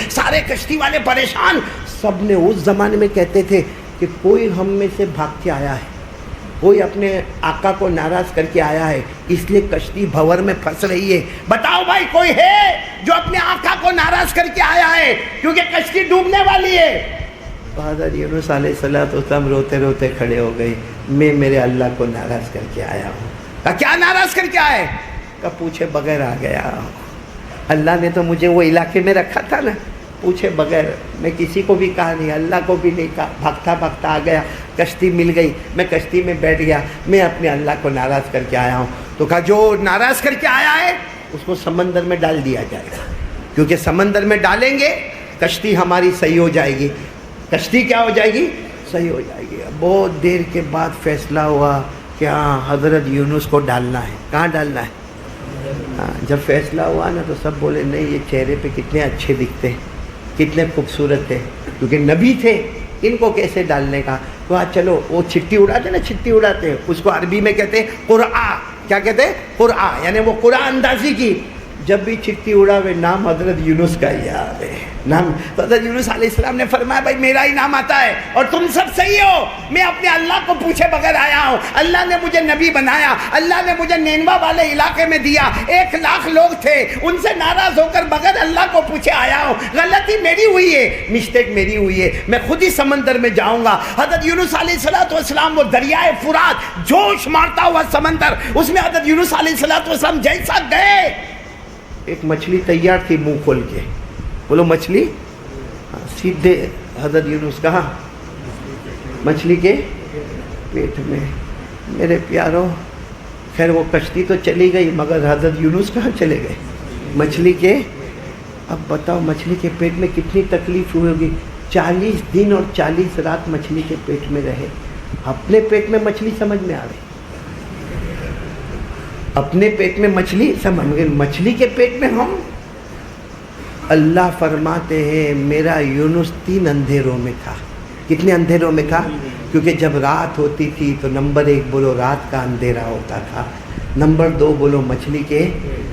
سارے کشتی والے پریشان۔ سب نے اس زمانے میں کہتے تھے کہ کوئی ہم میں سے بھاگ کے آیا ہے، کوئی اپنے آقا کو ناراض کر کے آیا ہے، اس لیے کشتی بھور میں پھنس رہی ہے۔ بتاؤ بھائی کوئی ہے جو اپنے آقا کو ناراض کر کے آیا ہے، کیونکہ کشتی ڈوبنے والی ہے۔ حضرت یونس علیہ السلام روتے روتے کھڑے ہو گئے، میں میرے اللہ کو ناراض کر کے آیا ہوں۔ کہا کیا ناراض کر کے آئے؟ کہا پوچھے بغیر آ گیا، اللہ نے تو مجھے وہ علاقے میں رکھا تھا نا، پوچھے بغیر، میں کسی کو بھی کہا نہیں، اللہ کو بھی نہیں کہا، بھاگتا آ گیا، کشتی مل گئی، میں کشتی میں بیٹھ گیا، میں اپنے اللہ کو ناراض کر کے آیا ہوں۔ تو کہا جو ناراض کر کے آیا ہے اس کو سمندر میں ڈال دیا جائے گا، کیونکہ سمندر میں ڈالیں گے کشتی ہماری صحیح ہو جائے گی۔ کشتی کیا ہو جائے گی؟ صحیح ہو جائے گی۔ بہت دیر کے بعد فیصلہ ہوا کہ ہاں حضرت یونس کو ڈالنا ہے۔ کہاں ڈالنا ہے؟ ہاں جب فیصلہ ہوا نا تو سب بولے نہیں یہ چہرے پہ کتنے اچھے دکھتے ہیں، کتنے خوبصورت تھے، کیونکہ نبی تھے، ان کو کیسے ڈالنے کا؟ تو آج چلو وہ چھٹی اڑاتے نا، چھٹی اڑاتے ہیں، اس کو عربی میں کہتے ہیں قرعہ۔ کیا کہتے ہیں؟ قرعہ، یعنی وہ قرعہ اندازی کی۔ جب بھی چھٹی اڑاوے نام حضرت یونس کا ہی آوے، نام حضرت یونس علیہ السلام نے فرمایا بھائی میرا ہی نام آتا ہے، اور تم سب صحیح ہو، میں اپنے اللہ کو پوچھے بغیر آیا ہوں، اللہ نے مجھے نبی بنایا، اللہ نے مجھے نینوا والے علاقے میں دیا، 1,00,000 لوگ تھے، ان سے ناراض ہو کر بغیر اللہ کو پوچھے آیا ہوں، غلطی میری ہوئی ہے، مسٹیک میری ہوئی ہے، میں خود ہی سمندر میں جاؤں گا۔ حضرت یونس علیہ السلام وہ دریائے فرات، جوش مارتا ہوا سمندر، اس میں حضرت یونس علیہ السلام جیسا گئے، ایک مچھلی تیار تھی منہ کھول کے، بولو مچھلی، سیدھے حضرت یونس کہا مچھلی کے پیٹ میں۔ میرے پیاروں، خیر وہ کشتی تو چلی گئی مگر حضرت یونس کہاں چلے گئے؟ مچھلی کے۔ اب بتاؤ مچھلی کے پیٹ میں کتنی تکلیف ہوئی ہوگی، 40 دن اور 40 رات مچھلی کے پیٹ میں رہے۔ اپنے پیٹ میں مچھلی سمجھ میں آ رہی، اپنے پیٹ میں مچھلی سمجھ، مگر مچھلی کے پیٹ میں ہم۔ اللہ فرماتے ہیں میرا یونس 3 اندھیروں میں تھا، کتنے اندھیروں میں تھا؟ کیونکہ جب رات ہوتی تھی تو نمبر 1 بولو رات کا اندھیرا ہوتا تھا، نمبر 2 بولو مچھلی کے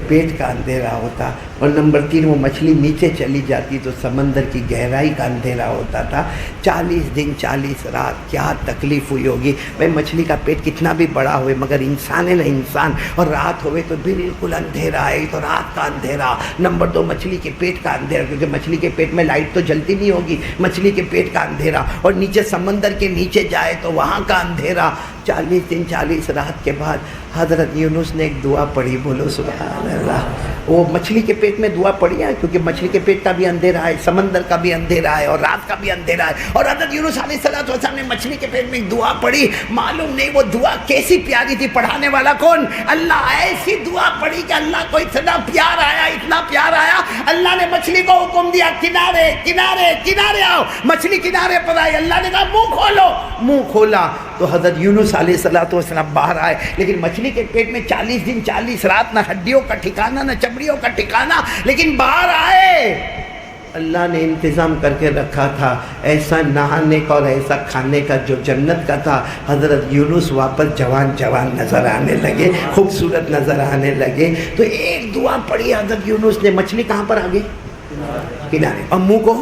پیٹ کا اندھیرا ہوتا، اور نمبر 3 وہ مچھلی نیچے چلی جاتی تو سمندر کی گہرائی کا اندھیرا ہوتا تھا۔ 40 دن 40 رات کیا تکلیف ہوئی ہوگی بھائی، مچھلی کا پیٹ کتنا بھی بڑا ہوئے مگر انسان ہے نا انسان، اور رات ہوئے تو بالکل اندھیرا ہے، تو رات کا اندھیرا۔ نمبر 2 مچھلی کے پیٹ کا اندھیرا، کیونکہ مچھلی کے پیٹ میں لائٹ تو جلتی نہیں ہوگی، مچھلی کے پیٹ کا اندھیرا، اور نیچے سمندر کے نیچے جائے تو وہاں کا اندھیرا۔ 40 دن 40 رات کے بعد حضرت یونس نے ایک دعا پڑھی، بولو سبحان اللہ۔ وہ مچھلی کے پیٹ میں دعا پڑھی ہے، کیونکہ مچھلی کے پیٹ کا بھی اندھیرا ہے، سمندر کا بھی اندھیرا ہے، اور رات کا بھی اندھیرا ہے، اور حضرت یونس علیہ السلام نے مچھلی کے پیٹ میں ایک دعا پڑھی۔ معلوم نہیں وہ دعا کیسی پیاری تھی، پڑھانے والا کون؟ اللہ۔ ایسی دعا پڑھی کہ اللہ کو اتنا پیار آیا، اتنا پیار آیا، اللہ نے مچھلی کو حکم دیا کنارے کنارے کنارے آؤ۔ مچھلی کنارے پر آئی، اللہ نے کہا منہ کھولو، منہ کھولا تو حضرت یونس علیہ السلام باہر آئے، لیکن مچھلی کے پیٹ میں 40 دن 40 رات، نہ ہڈیوں کا ٹھکانہ نہ چمڑیوں کا ٹھکانہ، لیکن باہر آئے۔ اللہ نے انتظام کر کے رکھا تھا ایسا نہانے کا اور ایسا کھانے کا جو جنت کا تھا۔ حضرت یونس واپس جوان جوان نظر آنے لگے، خوبصورت نظر آنے لگے۔ تو ایک دعا پڑھی حضرت یونس نے، مچھلی کہاں پر آ گئی؟ کنارے، اور منہ کو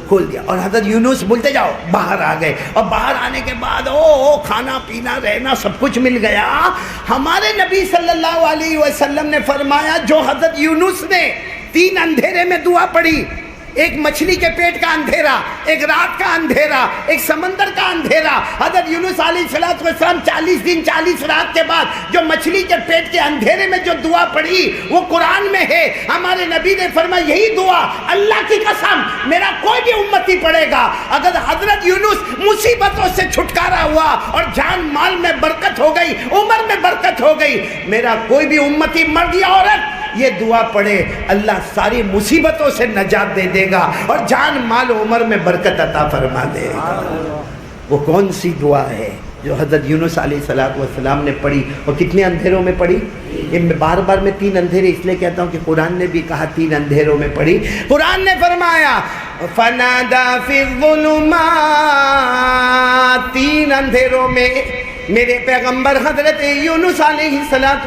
کھول دیا، اور حضرت یونس بولتے جاؤ باہر آ گئے، اور باہر آنے کے بعد کھانا پینا رہنا سب کچھ مل گیا۔ ہمارے نبی صلی اللہ علیہ وسلم نے فرمایا جو حضرت یونس نے 3 اندھیرے میں دعا پڑھی، ایک مچھلی کے پیٹ کا اندھیرا، ایک رات کا اندھیرا، ایک سمندر کا اندھیرا۔ حضرت یونس علیہ السلام 40 دن 40 رات کے بعد جو مچھلی کے پیٹ کے اندھیرے میں جو دعا پڑھی وہ قرآن میں ہے۔ ہمارے نبی نے فرمایا یہی دعا اللہ کی قسم میرا کوئی بھی امتی پڑھے گا، اگر حضرت یونس مصیبتوں سے چھٹکارا ہوا اور جان مال میں برکت ہو گئی، عمر میں برکت ہو گئی، میرا کوئی بھی امتی مرد یا عورت یہ دعا پڑھے، اللہ ساری مصیبتوں سے نجات دے دے گا اور جان مال عمر میں برکت عطا فرما دے گا۔ وہ کون سی دعا ہے جو حضرت یونس علیہ السلام نے پڑھی، اور کتنے اندھیروں میں پڑھی؟ یہ بار بار میں 3 اندھیرے اس لیے کہتا ہوں کہ قرآن نے بھی کہا 3 اندھیروں میں پڑھی۔ قرآن نے فرمایا فنادا فی الظلمات، 3 اندھیروں میں میرے پیغمبر حضرت یونس علیہ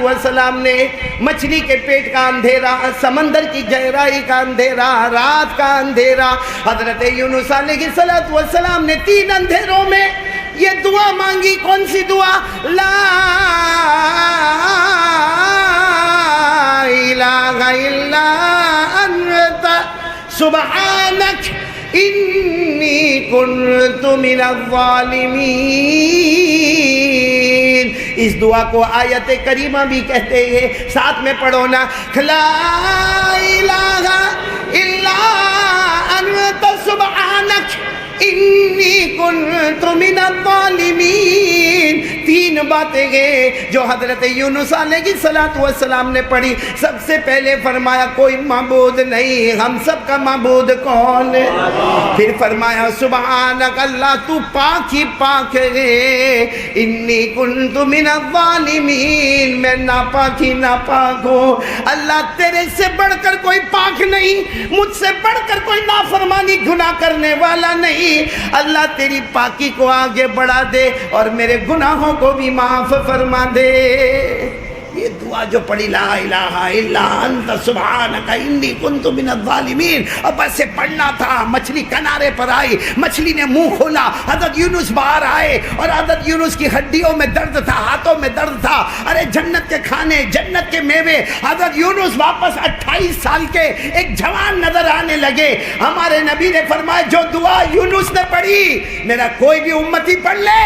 السلام نے مچھلی کے پیٹ کا اندھیرا، سمندر کی گہرائی کا اندھیرا، رات کا اندھیرا، حضرت یونس علیہ السلام نے 3 اندھیروں میں یہ دعا مانگی۔ کون سی دعا؟ لا الہ الا انت سبحانک انی کنت من الظالمین۔ اس دعا کو آیت کریمہ بھی کہتے ہیں، ساتھ میں پڑھو نا، لا الہ الا انت سبحانک انی کنت من الظالمین۔ 3 باتیں ہیں جو حضرت یونس علیہ السلام نے پڑھی۔ سب سے پہلے فرمایا کوئی معبود نہیں، ہم سب کا معبود کون ہے؟ پھر فرمایا سبحانک، اللہ تو پاک ہی پاک ہے، انی کنت من الظالمین، میں ناپاک ہی ناپاک ہوں، اللہ تیرے سے بڑھ کر کوئی پاک نہیں، مجھ سے بڑھ کر کوئی نافرمانی گناہ کرنے والا نہیں، اللہ تیری پاکی کو آگے بڑھا دے اور میرے گناہوں کو بھی معاف فرما دے۔ یہ دعا جو پڑھی لا الہ الا انت سبحانک انی کنت من الظالمین، اب ایسے پڑھنا تھا۔ مچھلی کنارے پر آئی، مچھلی نے منہ کھولا، حضرت یونس باہر آئے، اور حضرت یونس کی ہڈیوں میں درد تھا، ہاتھوں میں درد تھا۔ ارے جنت کے کھانے، جنت کے میوے، حضرت یونس واپس 28 سال کے ایک جوان نظر آنے لگے۔ ہمارے نبی نے فرمایا جو دعا یونس نے پڑھی میرا کوئی بھی امتی پڑھ لے،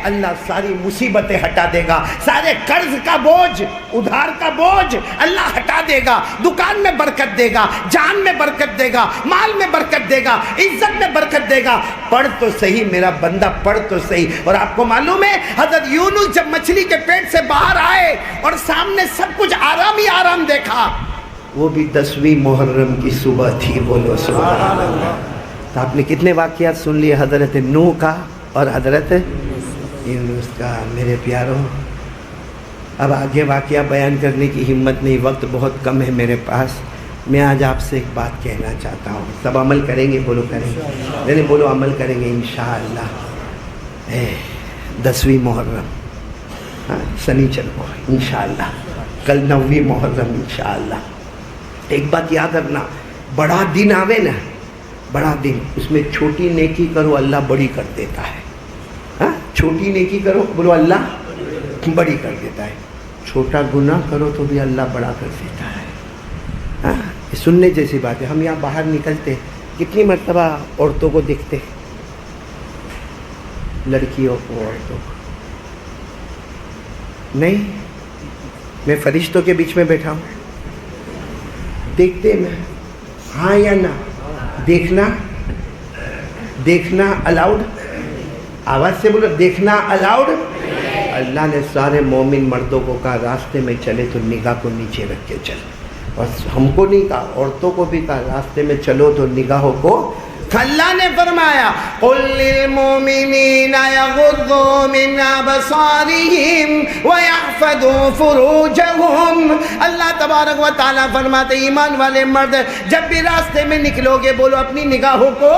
اللہ ساری مصیبتیں ہٹا دے گا، سارے قرض کا بوجھ، ادھار کا بوجھ اللہ ہٹا دے گا، دکان میں برکت دے گا، جان میں برکت دے گا، مال میں برکت دے گا، عزت میں برکت دے گا۔ پڑھ تو صحیح میرا بندہ، پڑھ تو صحیح۔ اور آپ کو معلوم ہے حضرت یونس جب مچھلی کے پیٹ سے باہر آئے اور سامنے سب کچھ آرام ہی آرام دیکھا، وہ بھی 10ویں محرم کی صبح تھی، بولو سبحان اللہ۔ تو آپ نے کتنے واقعات سن لیے، حضرت نوح کا اور حضرت یونس کا۔ میرے پیاروں اب آگے واقعہ بیان کرنے کی ہمت نہیں، وقت بہت کم ہے میرے پاس۔ میں آج آپ سے ایک بات کہنا چاہتا ہوں. سب عمل کریں گے؟ بولو کریں گے. نہیں نہیں بولو عمل کریں گے انشاءاللہ. 10ویں محرم سنیچر کو انشاءاللہ، کل 9ویں محرم انشاءاللہ. ایک بات یاد رکھنا، بڑا دن آوے نا، بڑا دن، اس میں چھوٹی نیکی کرو اللہ بڑی کر دیتا ہے. چھوٹی نیکی کرو، بولو اللہ بڑی کر دیتا ہے. چھوٹا گناہ کرو تو بھی اللہ بڑا کر دیتا ہے. سننے جیسی بات ہے. ہم یہاں باہر نکلتے کتنی مرتبہ عورتوں کو دیکھتے، لڑکیوں کو، عورتوں کو. نہیں، میں فرشتوں کے بیچ میں بیٹھا ہوں، دیکھتے میں، ہاں یا نہ؟ دیکھنا الاؤڈ؟ آواز سے بولو، دیکھنا الاؤڈ. اللہ نے سارے مومن مردوں کو کہا راستے میں چلے تو نگاہ کو نیچے رکھ کے چل. اور ہم کو نہیں کہا، عورتوں کو بھی کہا راستے میں چلو تو نگاہوں کو. اللہ نے فرمایا قل للمؤمنین یغضوا من ابصارهم ویحفظوا فروجهم. اللہ تبارک و تعالیٰ فرماتے ایمان والے مرد جب بھی راستے میں نکلو گے بولو اپنی نگاہوں کو.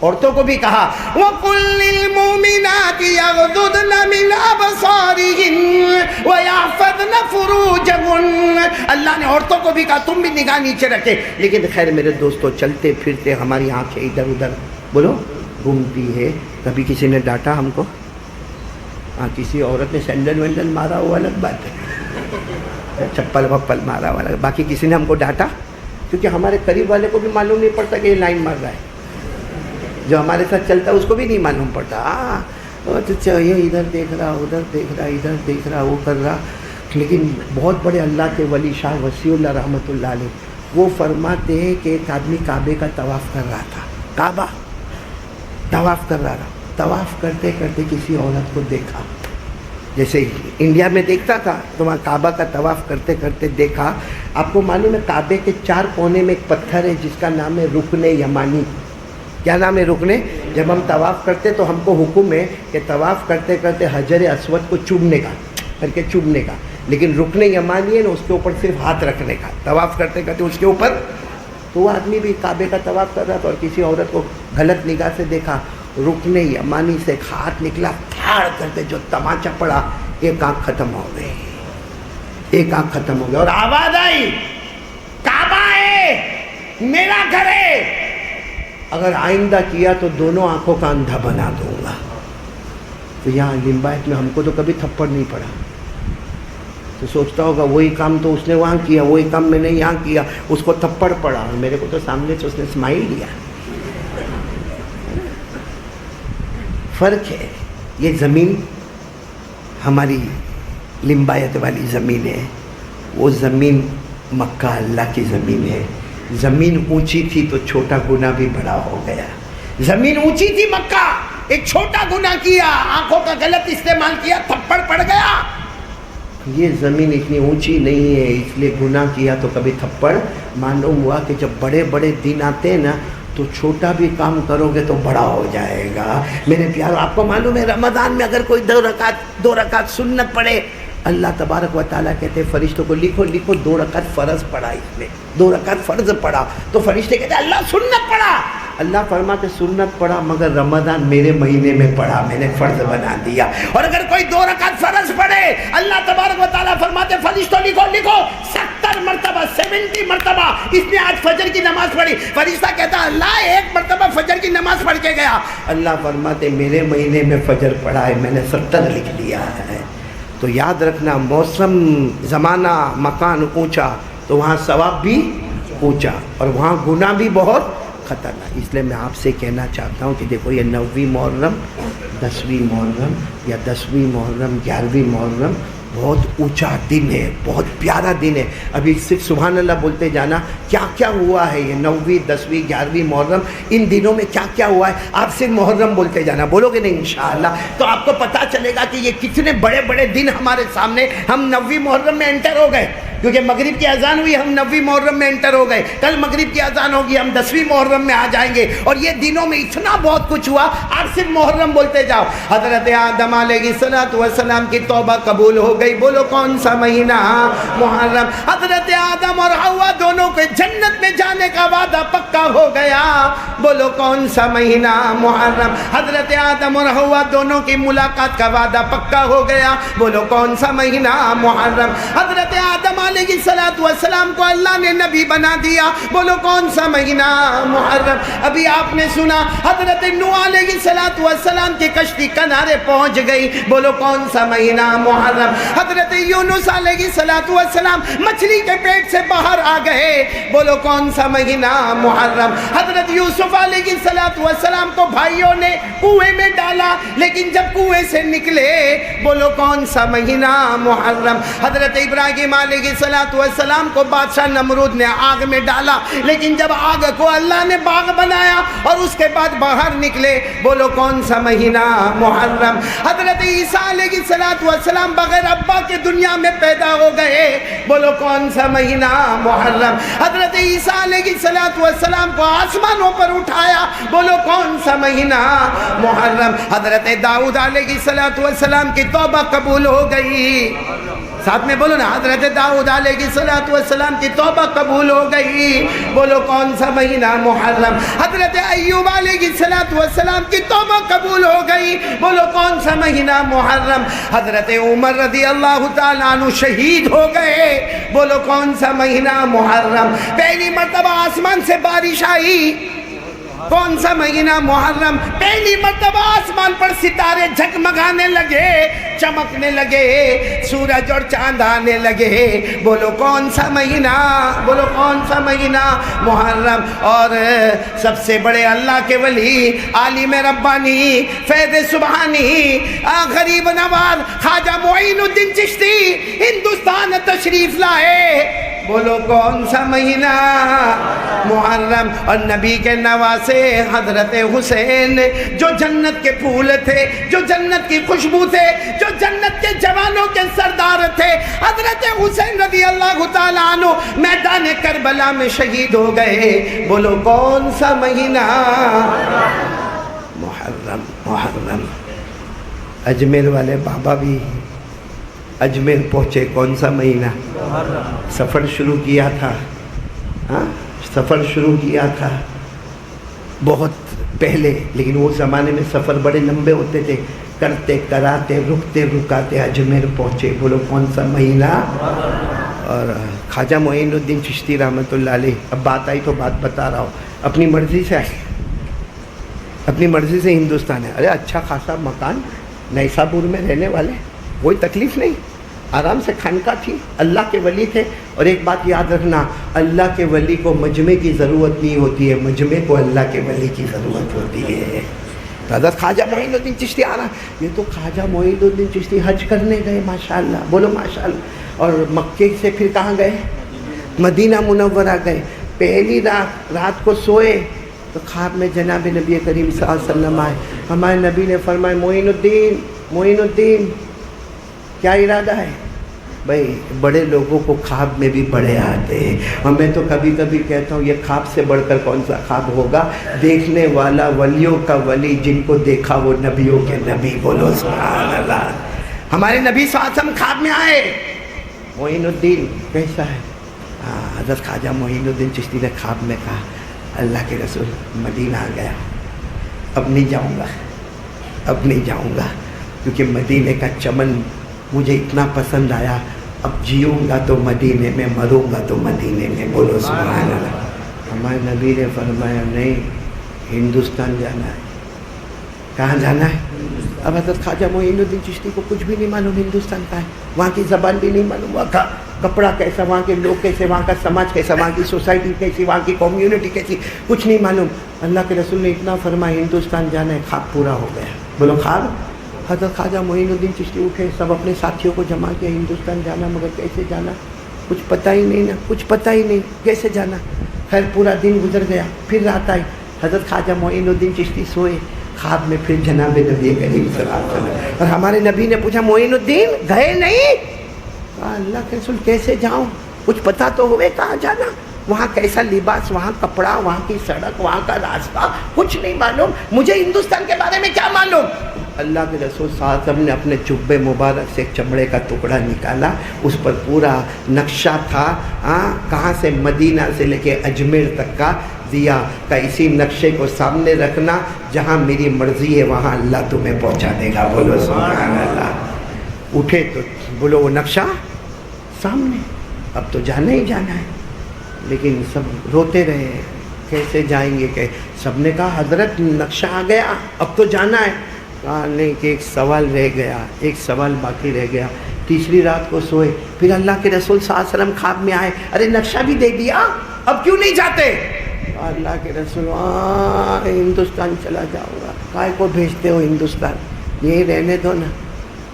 عورتوں کو بھی کہا وَقُلْ لِلْمُؤْمِنَاتِ يَغْضُضْنَ مِنْ أَبْصَارِهِنَّ وَيَحْفَظْنَ فُرُوجَهُنَّ. اللہ نے عورتوں کو بھی کہا تم بھی نگاہ نیچے رکھے. لیکن خیر میرے دوستو، چلتے پھرتے ہماری آنکھیں ادھر ادھر بولو گھومتی ہے. کبھی کسی نے ڈانٹا ہم کو؟ کسی عورت نے سینڈل وینڈل مارا ہوا الگ بات ہے، چپل وپل مارا ہوا الگ. باقی کسی نے ہم کو ڈانٹا؟ کیونکہ ہمارے قریب والے کو بھی معلوم نہیں پڑتا کہ یہ لائن مار رہا ہے. جو ہمارے ساتھ چلتا ہے اس کو بھی نہیں معلوم پڑتا. یہ ادھر دیکھ رہا، ادھر دیکھ رہا، ادھر دیکھ رہا، وہ کر رہا. لیکن بہت بڑے اللہ کے ولی شاہ وسیع اللہ رحمۃ اللہ علیہ وہ فرماتے ہیں کہ ایک آدمی کعبے کا طواف کر رہا تھا. کعبہ طواف کر رہا تھا. طواف کرتے کرتے کسی عورت کو دیکھا، جیسے انڈیا میں دیکھتا تھا تو وہاں کعبہ کا طواف کرتے کرتے دیکھا. آپ کو معلوم ہے کعبے کے 4 کونے میں ایک پتھر ہے جس کا نام ہے رکن یمانی. کیا نام ہے رکن؟ جب ہم طواف کرتے تو ہم کو حکم ہے کہ طواف کرتے کرتے حجر اسود کو چومنے کا، کر کے چومنے کا. لیکن رکن یمانی ہے نا، اس کے اوپر صرف ہاتھ رکھنے کا. طواف کرتے کرتے اس کے اوپر. تو وہ آدمی بھی کعبے کا طواف کر رہا تھا اور کسی عورت کو غلط نگاہ سے دیکھا. رکن یمانی سے ایک ہاتھ نکلا، تھاڑ کرتے جو تماچا پڑا، ایک آنکھ ختم ہو گئی. ایک آنکھ ختم ہو گئی اور آواز آئی کعبہ ہے میرا گھر ہے، اگر آئندہ کیا تو دونوں آنکھوں کا اندھا بنا دوں گا. تو یہاں لمبایت میں ہم کو تو کبھی تھپڑ نہیں پڑا. تو سوچتا ہوگا وہی کام تو اس نے وہاں کیا، وہی کام میں نے یہاں کیا، اس کو تھپڑ پڑا اور میرے کو تو سامنے سے اس نے اسمائل دیا. فرق ہے. یہ زمین ہماری لمبایت والی زمین ہے، وہ زمین مکہ اللہ کی زمین ہے. زمین اونچی تھی تو چھوٹا گناہ بھی بڑا ہو گیا. زمین اونچی تھی مکہ، ایک چھوٹا گناہ کیا، آنکھوں کا غلط استعمال کیا، تھپڑ پڑ گیا. یہ زمین اتنی اونچی نہیں ہے اس لیے گناہ کیا تو کبھی تھپڑ. معلوم ہوا کہ جب بڑے بڑے دن آتے ہیں نا تو چھوٹا بھی کام کرو گے تو بڑا ہو جائے گا. میرے پیارو آپ کو معلوم ہے رمضان میں اگر کوئی 2 رکعت سنت پڑھے، اللہ تبارک و تعالیٰ کہتے ہیں فرشتوں کو لکھو 2 رکعت فرض پڑھا. اس میں 2 رکعت فرض پڑھا تو فرشتے کہتے ہیں اللہ سنت پڑھا. اللہ فرماتے سنت پڑھا مگر رمضان میرے مہینے میں پڑھا، میں نے فرض بنا دیا. اور اگر کوئی 2 رکعت فرض پڑھے اللہ تبارک و تعالیٰ فرماتے فرشتوں لکھو 70 مرتبہ 70 مرتبہ اس نے آج فجر کی نماز پڑھی. فرشتہ کہتا اللہ 1 مرتبہ فجر کی نماز پڑھ کے گیا. اللہ فرماتے میرے مہینے میں فجر پڑھا ہے، میں نے 70 لکھ لیا ہے. تو یاد رکھنا موسم، زمانہ، مکان اونچا تو وہاں ثواب بھی اونچا اور وہاں گناہ بھی بہت خطرناک. اس لیے میں آپ سے کہنا چاہتا ہوں کہ دیکھو یہ 9ویں محرم، 10ویں محرم یا 10ویں محرم، 11ویں محرم بہت اونچا دن ہے، بہت پیارا دن ہے. ابھی صرف سبحان اللہ بولتے جانا کیا کیا ہوا ہے. یہ 9ویں 10ویں 11ویں محرم ان دنوں میں کیا کیا ہوا ہے آپ صرف محرم بولتے جانا، بولو گے نہیں انشاءاللہ تو آپ کو پتہ چلے گا کہ یہ کتنے بڑے بڑے دن ہمارے سامنے. ہم 9ویں محرم میں انٹر ہو گئے. کیونکہ مغرب کی اذان ہوئی، ہم 9ویں محرم میں انٹر ہو گئے، کل مغرب کی اذان ہوگی، ہم 10ویں محرم میں آ جائیں گے، اور یہ دنوں میں اتنا بہت کچھ ہوا، آج صرف محرم بولتے جاؤ۔ حضرت آدم علیہ السلام کی توبہ قبول ہو گئی، بولو کون سا مہینہ؟ محرم۔ حضرت آدم اور حوا دونوں کو جنت میں جانے کا وعدہ پکا ہو گیا، بولو کون سا مہینہ؟ محرم۔ حضرت آدم اور حوا دونوں کی ملاقات کا وعدہ پکا ہو گیا، بولو کون سا مہینہ؟ محرم۔ حضرت آدم علیہ السلام کو اللہ نے نبی بنا دیا، بولو کون سا مہینہ؟ محرم۔ ابھی آپ نے سنا حضرت نوح علیہ السلام کی کشتی کنارے پہنچ گئی، بولو کون سا مہینہ؟ محرم۔ حضرت یونس علیہ السلام مچھلی کے پیٹ سے باہر آ گئے، بولو کون سا مہینہ؟ محرم۔ حضرت یوسف علیہ السلام کو بھائیوں نے کنویں میں ڈالا، لیکن جب کنویں سے نکلے، بولو کون سا مہینہ؟ محرم۔ حضرت ابراہیم علیہ السلام کو بادشاہ نمرود نے آگ میں ڈالا، لیکن جب آگ کو اللہ نے باغ بنایا اور اس کے بعد باہر نکلے، بولو کون سا مہینہ؟ محرم۔ حضرت عیسیٰ علیہ السلام بغیر ابا کے دنیا میں پیدا ہو گئے، بولو کون سا مہینہ؟ محرم۔ حضرت عیسیٰ علیہ السلام کو آسمانوں پر اٹھایا، بولو کون سا مہینہ؟ محرم۔ حضرت داؤد علیہ السلام کی توبہ قبول ہو گئی، ساتھ میں بولو نا، حضرت داؤد علیہ السلام کی توبہ قبول ہو گئی، بولو کون سا مہینہ؟ محرم۔ حضرت ایوب علیہ السلام کی توبہ قبول ہو گئی، بولو کون سا مہینہ؟ محرم۔ حضرت عمر رضی اللہ تعالیٰ عنہ شہید ہو گئے، بولو کون سا مہینہ؟ محرم۔ پہلی مرتبہ آسمان سے بارش آئی، کون سا مہینہ؟ محرم۔ پہلی مرتبہ آسمان پر ستارے جھگمگانے لگے، چمکنے لگے، سورج اور چاند آنے لگے، بولو کون سا مہینہ؟ بولو کون سا مہینہ؟ محرم۔ اور سب سے بڑے اللہ کے ولی، عالم ربانی، فیض سبحانی، غریب نواز خواجہ معین الدین چشتی ہندوستان تشریف لائے، بولو کون سا مہینہ؟ محرم۔ اور نبی کے نواسے حضرت حسین، جو جنت کے پھول تھے، جو جنت کی خوشبو تھے، جو جنت کے جوانوں کے سردار تھے، حضرت حسین رضی اللہ تعالیٰ عنہ میدان کربلا میں شہید ہو گئے، بولو کون سا مہینہ؟ محرم۔ محرم۔ اجمیر والے بابا بھی اجمیر پہنچے، کون سا مہینہ؟ سفر شروع کیا تھا، سفر شروع کیا تھا بہت پہلے، لیکن وہ زمانے میں سفر بڑے لمبے ہوتے تھے، کرتے کراتے رکتے رکاتے اجمیر پہنچے، بولو کون سا مہینہ؟ اور خواجہ معین الدین چشتی رحمۃ اللہ علیہ، اب بات آئی تو بات بتا رہا ہوں، اپنی مرضی سے آئے، اپنی مرضی سے ہندوستان ہے، ارے اچھا خاصا مکان نیسابور میں رہنے والے، کوئی تکلیف نہیں، آرام سے خانقاہ تھی، اللہ کے ولی تھے۔ اور ایک بات یاد رکھنا، اللہ کے ولی کو مجمع کی ضرورت نہیں ہوتی ہے، مجمع کو اللہ کے ولی کی ضرورت ہوتی ہے۔ حضرت خواجہ معین الدین چشتی آ رہا، یہ تو خواجہ معین الدین چشتی حج کرنے گئے، ماشاءاللہ، بولو ماشاءاللہ، اور مکے سے پھر کہاں گئے؟ مدینہ منورہ گئے۔ پہلی رات کو سوئے تو خواب میں جناب نبی کریم صلی اللہ علیہ وسلم آئے، ہمارے نبی نے فرمایا معین الدین کیا ارادہ ہے؟ بھائی بڑے لوگوں کو خواب میں بھی بڑے آتے ہیں، اور میں تو کبھی کبھی کہتا ہوں یہ خواب سے بڑھ کر کون سا خواب ہوگا؟ دیکھنے والا ولیوں کا ولی، جن کو دیکھا وہ نبیوں کے نبی، بولو سبحان اللہ۔ ہمارے نبی صلی اللہ علیہ وسلم خواب میں آئے، معین الدین کیسا ہے؟ حضرت خواجہ معین الدین چشتی نے خواب میں کہا، اللہ کے رسول مدینہ آ گیا، اب نہیں جاؤں گا، اب نہیں جاؤں گا، کیونکہ مدینے کا چمن مجھے اتنا پسند آیا، اب جیوں گا تو مدینے میں، مروں گا تو مدینے میں، بولو سبحان اللہ۔ ہمارے نبی نے فرمایا نہیں، ہندوستان جانا ہے۔ کہاں جانا ہے؟ اب حضرت خواجہ معین الدین چشتی کو کچھ بھی نہیں معلوم ہندوستان کا ہے، وہاں کی زبان بھی نہیں معلوم، وہاں کا کپڑا کیسا، وہاں کے لوگ کیسے، وہاں کا سماج کیسا، وہاں کی سوسائٹی کیسی، وہاں کی کمیونٹی کیسی، کچھ نہیں معلوم۔ اللہ کے رسول نے اتنا فرمایا ہندوستان جانا ہے، خواب پورا ہو گیا، بولو خواب۔ حضرت خواجہ معین الدین چشتی اٹھے، سب اپنے ساتھیوں کو جمع کیا، ہندوستان جانا، مگر کیسے جانا کچھ پتہ ہی نہیں نا، کچھ پتہ ہی نہیں کیسے جانا۔ خیر پورا دن گزر گیا، پھر رات آئی، حضرت خواجہ معین الدین چشتی سوئے، خواب میں پھر جناب نبی کریم صلی اللہ علیہ وسلم، اور ہمارے نبی نے پوچھا معین الدین گئے نہیں؟ اللہ کے رسول کیسے جاؤں؟ کچھ پتہ تو ہوئے کہاں جانا، وہاں کیسا لباس، وہاں کپڑا، وہاں کی سڑک، وہاں کا راستہ، کچھ نہیں معلوم، مجھے ہندوستان کے بارے میں کیا معلوم۔ اللہ کے رسول صلی اللہ علیہ وسلم نے اپنے جبے مبارک سے ایک چمڑے کا ٹکڑا نکالا، اس پر پورا نقشہ تھا، کہاں سے مدینہ سے لے کے اجمیر تک کا دیا کہ اسی نقشے کو سامنے رکھنا، جہاں میری مرضی ہے وہاں اللہ تمہیں پہنچا دے گا۔ بولو سبحان اللہ۔ اٹھے تو بولو وہ نقشہ سامنے، اب تو جانا ہی جانا ہے، لیکن سب روتے رہے کیسے جائیں گے، کہ سب نے کہا حضرت نقشہ آ گیا اب تو جانا ہے، کہا نہیں کہ ایک سوال رہ گیا، ایک سوال باقی رہ گیا۔ تیسری رات کو سوئے، پھر اللہ کے رسول صلی اللہ علیہ وسلم خواب میں آئے، ارے نقشہ بھی دے دیا اب کیوں نہیں جاتے؟ اللہ کے رسول ہندوستان چلا جاؤں گا۔ کائے کو بھیجتے ہو ہندوستان، یہی رہنے دو نا،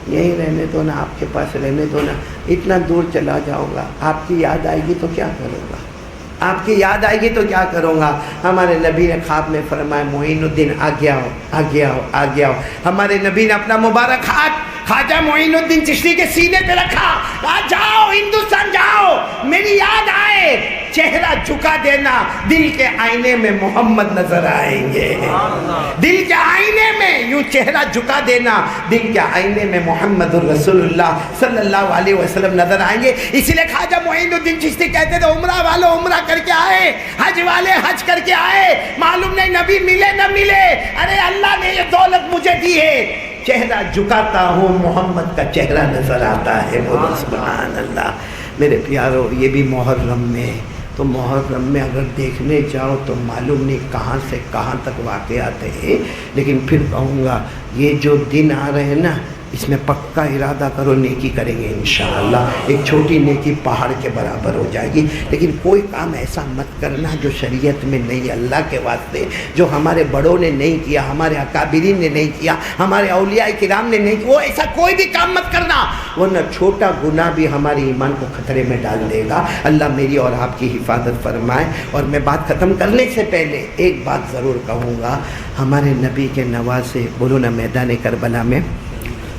یہی رہنے دو نا، آپ کے پاس رہنے دو نا، اتنا دور چلا جاؤں گا، آپ کی یاد آئے گی تو کیا کروں گا، آپ کی یاد آئے گی تو کیا کروں گا۔ ہمارے نبی نے خواب میں فرمایا معین الدین آ گیا ہو، آ گیا ہو، آ گیا ہو۔ ہمارے نبی نے اپنا مبارک ہاتھ خواجہ معین الدین چشتی کے سینے پہ رکھا، کہا جاؤ ہندوستان جاؤ، میری یاد آئے چہرہ جھکا دینا، دل کے آئینے میں محمد نظر آئیں گے، دل کے آئینے میں یوں چہرہ جھکا دینا، دل کے آئینے میں محمد الرسول اللہ صلی اللہ علیہ وسلم نظر آئیں گے۔ اسی لیے خواجہ معین الدین چشتی کہتے تھے عمرہ والے عمرہ کر کے آئے، حج والے حج کر کے آئے، معلوم نہیں نبی ملے نہ ملے، ارے اللہ نے یہ دولت مجھے دی ہے، چہرہ جھکاتا ہوں محمد کا چہرہ نظر آتا ہے۔ بولو سبحان اللہ۔ میرے پیارو یہ بھی محرم میں، تو محرم میں اگر دیکھنے جاؤ تو معلوم نہیں کہاں سے کہاں تک واقعات ہیں، لیکن پھر کہوں گا یہ جو دن آ رہے ہیں نا، اس میں پکا ارادہ کرو نیکی کریں گے انشاءاللہ، ایک چھوٹی نیکی پہاڑ کے برابر ہو جائے گی۔ لیکن کوئی کام ایسا مت کرنا جو شریعت میں نہیں، اللہ کے واسطے، جو ہمارے بڑوں نے نہیں کیا، ہمارے اکابرین نے نہیں کیا، ہمارے اولیاء کرام نے نہیں کیا، وہ ایسا کوئی بھی کام مت کرنا، ورنہ چھوٹا گناہ بھی ہماری ایمان کو خطرے میں ڈال دے گا۔ اللہ میری اور آپ کی حفاظت فرمائے۔ اور میں بات ختم کرنے سے پہلے ایک بات ضرور کہوں گا، ہمارے نبی کے نواسے، بولو نا، میدان کربلا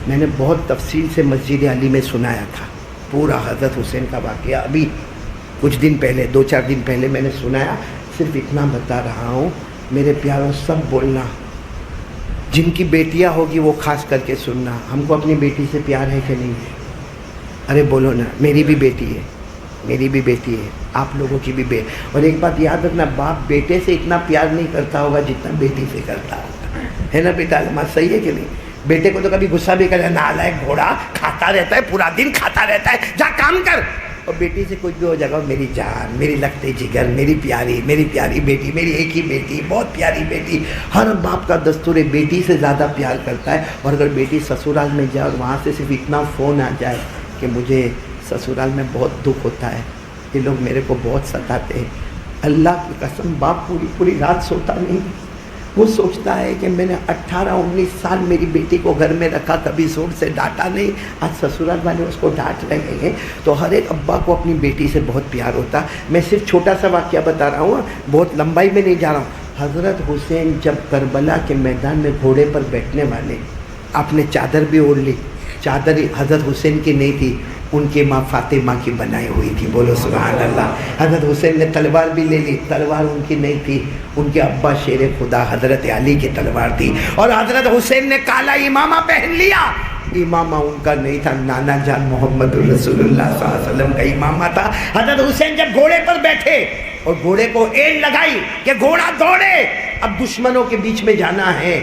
میں نے بہت تفصیل سے مسجد علی میں سنایا تھا پورا حضرت حسین کا واقعہ، ابھی کچھ دن پہلے، 2-4 دن پہلے میں نے سنایا، صرف اتنا بتا رہا ہوں میرے پیاروں، سب بولنا، جن کی بیٹیاں ہوگی وہ خاص کر کے سننا، ہم کو اپنی بیٹی سے پیار ہے کہ نہیں ہے؟ ارے بولو نا، میری بھی بیٹی ہے، میری بھی بیٹی ہے، آپ لوگوں کی بھی اور ایک بات یاد رکھنا، باپ بیٹے سے اتنا پیار نہیں کرتا ہوگا جتنا بیٹی سے کرتا ہوگا، ہے نا بیٹا؟ بات صحیح ہے کہ نہیں؟ بیٹے کو تو کبھی غصہ بھی کرے، نالائق گھوڑا، کھاتا رہتا ہے پورا دن، کھاتا رہتا ہے، جا کام کر۔ اور بیٹی سے کچھ بھی ہو جائے گا، میری جان، میری لگتے جگر، میری پیاری بیٹی، میری ایک ہی بیٹی، بہت پیاری بیٹی۔ ہر باپ کا دستور ہے بیٹی سے زیادہ پیار کرتا ہے۔ اور اگر بیٹی سسرال میں جائے اور وہاں سے صرف اتنا فون آ جائے کہ مجھے سسرال میں بہت دکھ ہوتا ہے، یہ لوگ میرے کو بہت ستاتے ہیں، اللہ کی قسم باپ پوری رات سوتا نہیں، وہ سوچتا ہے کہ میں نے 18-19 سال میری بیٹی کو گھر میں رکھا، کبھی زور سے ڈانٹا نہیں، آج سسرال والے اس کو ڈانٹ رہے ہیں۔ تو ہر ایک ابا کو اپنی بیٹی سے بہت پیار ہوتا۔ میں صرف چھوٹا سا واقعہ بتا رہا ہوں، بہت لمبائی میں نہیں جا رہا ہوں۔ حضرت حسین جب کربلا کے میدان میں گھوڑے پر بیٹھنے والے، آپ نے چادر بھی اوڑھ لی، چادر حضرت حسین کی نہیں تھی، ان کی ماں فاطمہ کی بنائی ہوئی تھی، بولو سبحان اللہ۔ حضرت حسین نے تلوار بھی لے لی، تلوار ان کی نہیں تھی، ان کے ابا شیر خدا حضرت علی کی تلوار تھی، اور حضرت حسین نے کالا امامہ پہن لیا، امامہ ان کا نہیں تھا، نانا جان محمد رسول اللہ صلی اللہ علیہ وسلم کا امامہ تھا۔ حضرت حسین جب گھوڑے پر بیٹھے اور گھوڑے کو ایڑ لگائی کہ گھوڑا دوڑے، اب دشمنوں کے بیچ میں جانا ہے،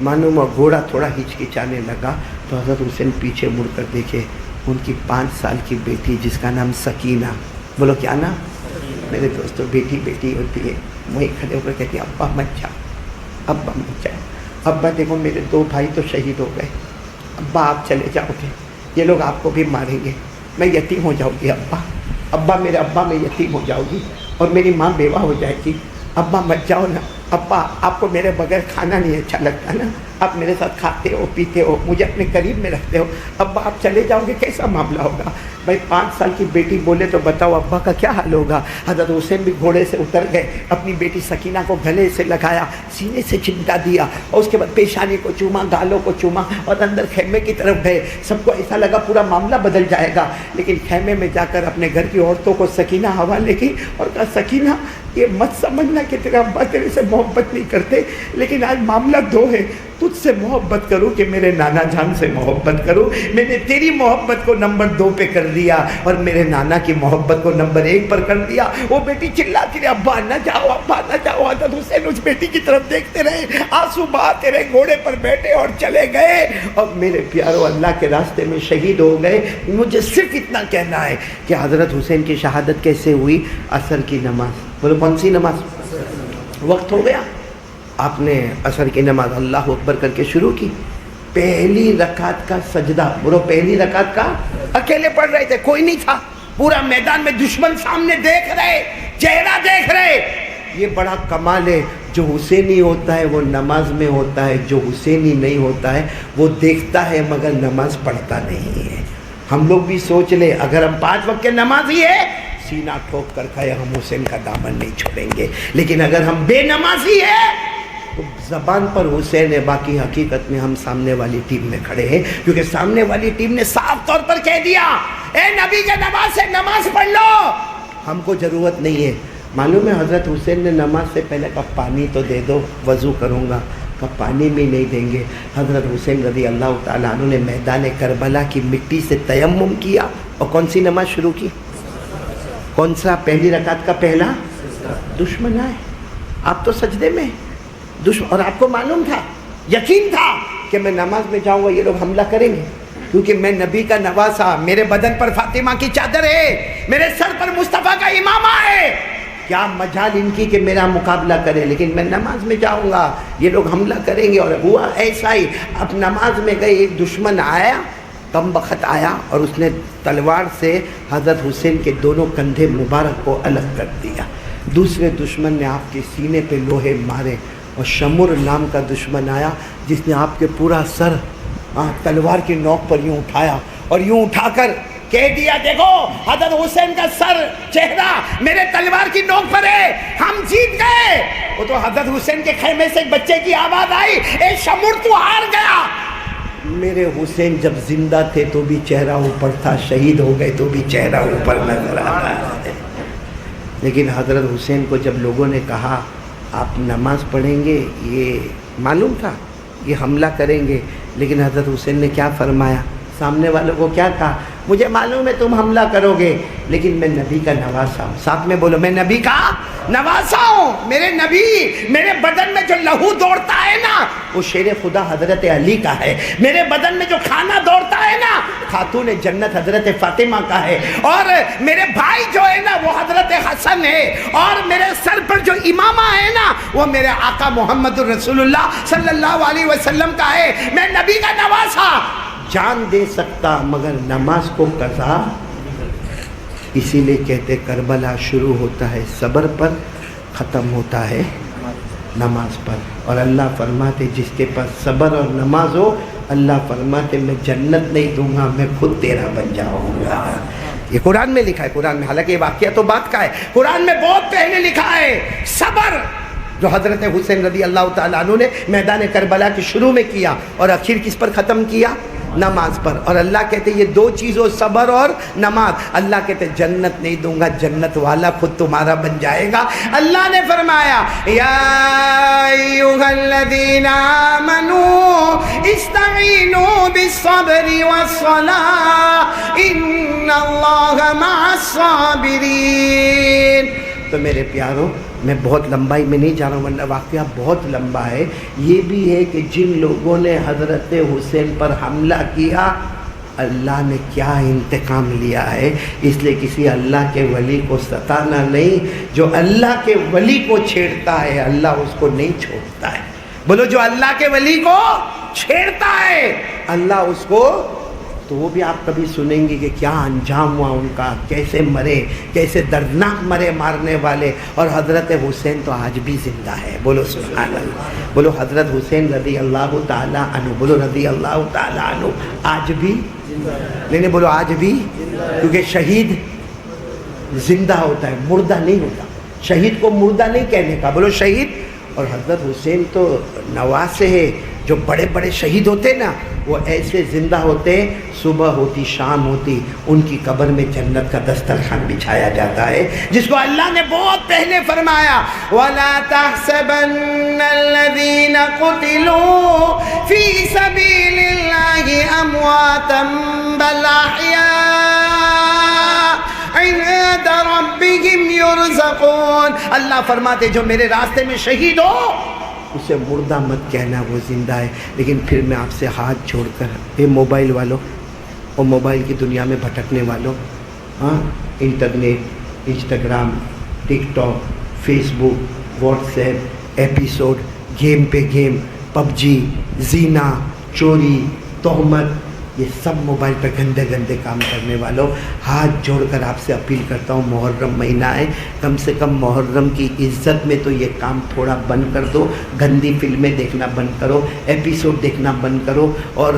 معلوم ہوا گھوڑا تھوڑا ہچکچانے لگا، تو حضرت حسین پیچھے مڑ کر دیکھے، ان کی 5 سال کی بیٹی جس کا نام سکینہ، بولو کیا نام؟ میرے دوستوں، بیٹی ہوتی ہے، وہیں کھڑے ہو کر کہتی ہے ابا مت جاؤ، ابا مت جاؤ، ابا دیکھو میرے 2 بھائی تو شہید ہو گئے، ابا آپ چلے جاؤ گے، یہ لوگ آپ کو بھی ماریں گے، میں یتیم ہو جاؤں گی، ابا میرے ابا میں یتیم ہو جاؤ گی، اور میری ماں بیوہ ہو جائے گی، ابا مت جاؤ نا، ابا آپ کو میرے بغیر کھانا نہیں اچھا لگتا نا، آپ میرے ساتھ کھاتے ہو پیتے ہو مجھے اپنے قریب میں رکھتے ہو, ابا آپ چلے جاؤ گے کیسا معاملہ ہوگا؟ بھائی 5 سال کی بیٹی بولے تو بتاؤ ابا کا کیا حال ہوگا؟ حضرت حسین بھی گھوڑے سے اتر گئے, اپنی بیٹی سکینہ کو گلے سے لگایا, سینے سے چمٹا دیا اور اس کے بعد پیشانی کو چوما, گالوں کو چوما اور اندر خیمے کی طرف گئے. سب کو ایسا لگا پورا معاملہ بدل جائے گا, لیکن خیمے میں جا کر اپنے گھر کی عورتوں کو سکینہ حوالے کی اور کہا سکینہ یہ مت سمجھنا کہ تیرا ابا تیرے سے محبت نہیں کرتے, لیکن آج معاملہ 2 ہے, تجھ سے محبت کروں کہ میرے نانا جان سے محبت کروں. میں نے تیری محبت کو نمبر 2 پہ کر دیا اور میرے نانا کی محبت کو نمبر 1 پر کر دیا. وہ بیٹی چلاتی رہی ابا نہ جاؤ ابا نہ جاؤ. حضرت حسین اس بیٹی کی طرف دیکھتے رہے, آنسو بہاتے رہے, گھوڑے پر بیٹھے اور چلے گئے اور میرے پیارو اللہ کے راستے میں شہید ہو گئے. مجھے صرف اتنا کہنا ہے کہ حضرت حسین کی شہادت کیسے ہوئی؟ عصر کی نماز. بولو کون سی نماز؟ وقت ہو گیا, آپ نے عصر کی نماز اللہ اکبر کر کے شروع کی. پہلی رکعت کا سجدہ, بولو پہلی رکعت کا, اکیلے پڑھ رہے تھے, کوئی نہیں تھا, پورا میدان میں دشمن سامنے دیکھ رہے, چہرہ دیکھ رہے. یہ بڑا کمال ہے, جو حسینی ہوتا ہے وہ نماز میں ہوتا ہے, جو حسینی نہیں ہوتا ہے وہ دیکھتا ہے مگر نماز پڑھتا نہیں ہے. ہم لوگ بھی سوچ لیں اگر ہم 5 وقت کے نمازی ہے سینہ ٹھوک کر کھائے ہم حسین کا دامن نہیں چھوڑیں گے, لیکن اگر ہم بے نمازی ہے تو زبان پر حسین ہے, باقی حقیقت میں ہم سامنے والی ٹیم میں کھڑے ہیں, کیونکہ سامنے والی ٹیم نے صاف طور پر کہہ دیا اے نبی کے نماز سے نماز پڑھ لو, ہم کو ضرورت نہیں ہے. معلوم ہے حضرت حسین نے نماز سے پہلے کہا پانی تو دے دو وضو کروں گا, کا پانی بھی نہیں دیں گے. حضرت حسین رضی اللہ تعالیٰ عنہ نے میدان کربلا کی مٹی سے تیمم کیا اور کون سی نماز شروع کی؟ کون سا؟ پہلی رکعت کا پہلا. دشمن آئے, آپ تو سجدے میں اور آپ کو معلوم تھا, یقین تھا کہ میں نماز میں جاؤں گا یہ لوگ حملہ کریں گے, کیونکہ میں نبی کا نواسا, میرے بدن پر فاطمہ کی چادر ہے, میرے سر پر مصطفیٰ کا امامہ ہے, کیا مجال ان کی کہ میرا مقابلہ کرے, لیکن میں نماز میں جاؤں گا یہ لوگ حملہ کریں گے. اور ہوا ایسا ہی, اب نماز میں گئے, ایک دشمن آیا, کم بخت آیا اور اس نے تلوار سے حضرت حسین کے دونوں کندھے مبارک کو الگ کر دیا. دوسرے دشمن نے آپ کے سینے پہ لوہے مارے اور شمر نام کا دشمن آیا جس نے آپ کے پورا سر تلوار کی نوک پر یوں اٹھایا اور یوں اٹھا کر کہہ دیا دیکھو حضرت حسین کا سر چہرہ میرے تلوار کی نوک پر ہے, ہم جیت گئے. وہ تو حضرت حسین کے خیمے سے ایک بچے کی آواز آئی, اے شمر تو ہار گیا. میرے حسین جب زندہ تھے تو بھی چہرہ اوپر تھا, شہید ہو گئے تو بھی چہرہ اوپر نظر آ رہا ہے. لیکن حضرت حسین کو جب لوگوں نے کہا آپ نماز پڑھیں گے, یہ معلوم تھا یہ حملہ کریں گے, لیکن حضرت حسین نے کیا فرمایا؟ سامنے والوں کو کیا کہا؟ مجھے معلوم ہے تم حملہ کرو گے لیکن میں نبی کا نواسا ہوں. ساتھ میں بولو میں نبی کا نواسا ہوں. میرے نبی, میرے بدن میں جو لہو دوڑتا ہے نا وہ شیر خدا حضرت علی کا ہے. میرے بدن میں جو کھانا دوڑتا ہے نا خاتون جنت حضرت فاطمہ کا ہے. اور میرے بھائی جو ہے نا وہ حضرت حسن ہے. اور میرے سر پر جو امامہ ہے نا وہ میرے آقا محمد رسول اللہ صلی اللہ علیہ وسلم کا ہے. میں نبی کا نواسا, جان دے سکتا مگر نماز کو قضا. اسی لیے کہتے کربلا شروع ہوتا ہے صبر پر, ختم ہوتا ہے نماز پر. اور اللہ فرماتے جس کے پاس صبر اور نماز ہو, اللہ فرماتے میں جنت نہیں دوں گا, میں خود تیرا بن جاؤں گا. یہ قرآن میں لکھا ہے, قرآن میں, حالانکہ یہ واقعہ تو بات کا ہے, قرآن میں بہت پہلے لکھا ہے. صبر جو حضرت حسین رضی اللہ تعالیٰ عنہ نے میدان کربلا کے شروع میں کیا اور آخر کس پر ختم کیا؟ نماز پر. اور اللہ کہتے یہ 2 چیزوں صبر اور نماز, اللہ کہتے جنت نہیں دوں گا, جنت والا خود تمہارا بن جائے گا. اللہ نے فرمایا یا ایھا الذین آمنوا استعینوا بالصبر والصلاۃ ان اللہ مع الصابرین. تو میرے پیارو میں بہت لمبائی میں نہیں جا رہا ہوں ورنہ واقعہ بہت لمبا ہے. یہ بھی ہے کہ جن لوگوں نے حضرت حسین پر حملہ کیا اللہ نے کیا انتقام لیا ہے. اس لیے کسی اللہ کے ولی کو ستانا نہیں, جو اللہ کے ولی کو چھیڑتا ہے اللہ اس کو نہیں چھوڑتا ہے. بولو جو اللہ کے ولی کو چھیڑتا ہے اللہ اس کو تو وہ بھی آپ کبھی سنیں گے کہ کیا انجام ہوا ان کا، کیسے مرے، کیسے دردناک مرے مارنے والے. اور حضرت حسین تو آج بھی زندہ ہے. بولو سبحان اللہ. بولو حضرت حسین رضی اللہ تعالیٰ عنہ. بولو رضی اللہ تعالیٰ عنہ. آج بھی نہیں بولو آج بھی، کیونکہ شہید زندہ ہوتا ہے، مردہ نہیں ہوتا. شہید کو مردہ نہیں کہنے کا. بولو شہید. اور حضرت حسین تو نواسے ہے. جو بڑے بڑے شہید ہوتے نا وہ ایسے زندہ ہوتے، صبح ہوتی شام ہوتی ان کی قبر میں جنت کا دسترخوان بچھایا جاتا ہے، جس کو اللہ نے بہت پہلے فرمایا وَلَا تَحْسَبَنَّ الَّذِينَ قُتِلُوا فِي سَبِيلِ اللَّهِ أَمْوَاتًا بَلْ أَحْيَاءٌ عِندَ رَبِّهِمْ يُرْزَقُونَ. اللہ فرماتے جو میرے راستے میں شہید ہو اسے مردہ مت کہنا، وہ زندہ ہے. لیکن پھر میں آپ سے ہاتھ جوڑ کر اے موبائل والوں اور موبائل کی دنیا میں بھٹکنے والوں، ہاں انٹرنیٹ، انسٹاگرام، ٹک ٹاک، فیس بک، واٹس ایپ، ایپیسوڈ، گیم پہ گیم، پب جی، زینا، چوری، تہمت، یہ سب موبائل پہ گندے گندے کام کرنے والوں، ہاتھ جوڑ کر آپ سے اپیل کرتا ہوں، محرم مہینہ ہے، کم سے کم محرم کی عزت میں تو یہ کام تھوڑا بند کر دو. گندی فلمیں دیکھنا بند کرو، ایپیسوڈ دیکھنا بند کرو، اور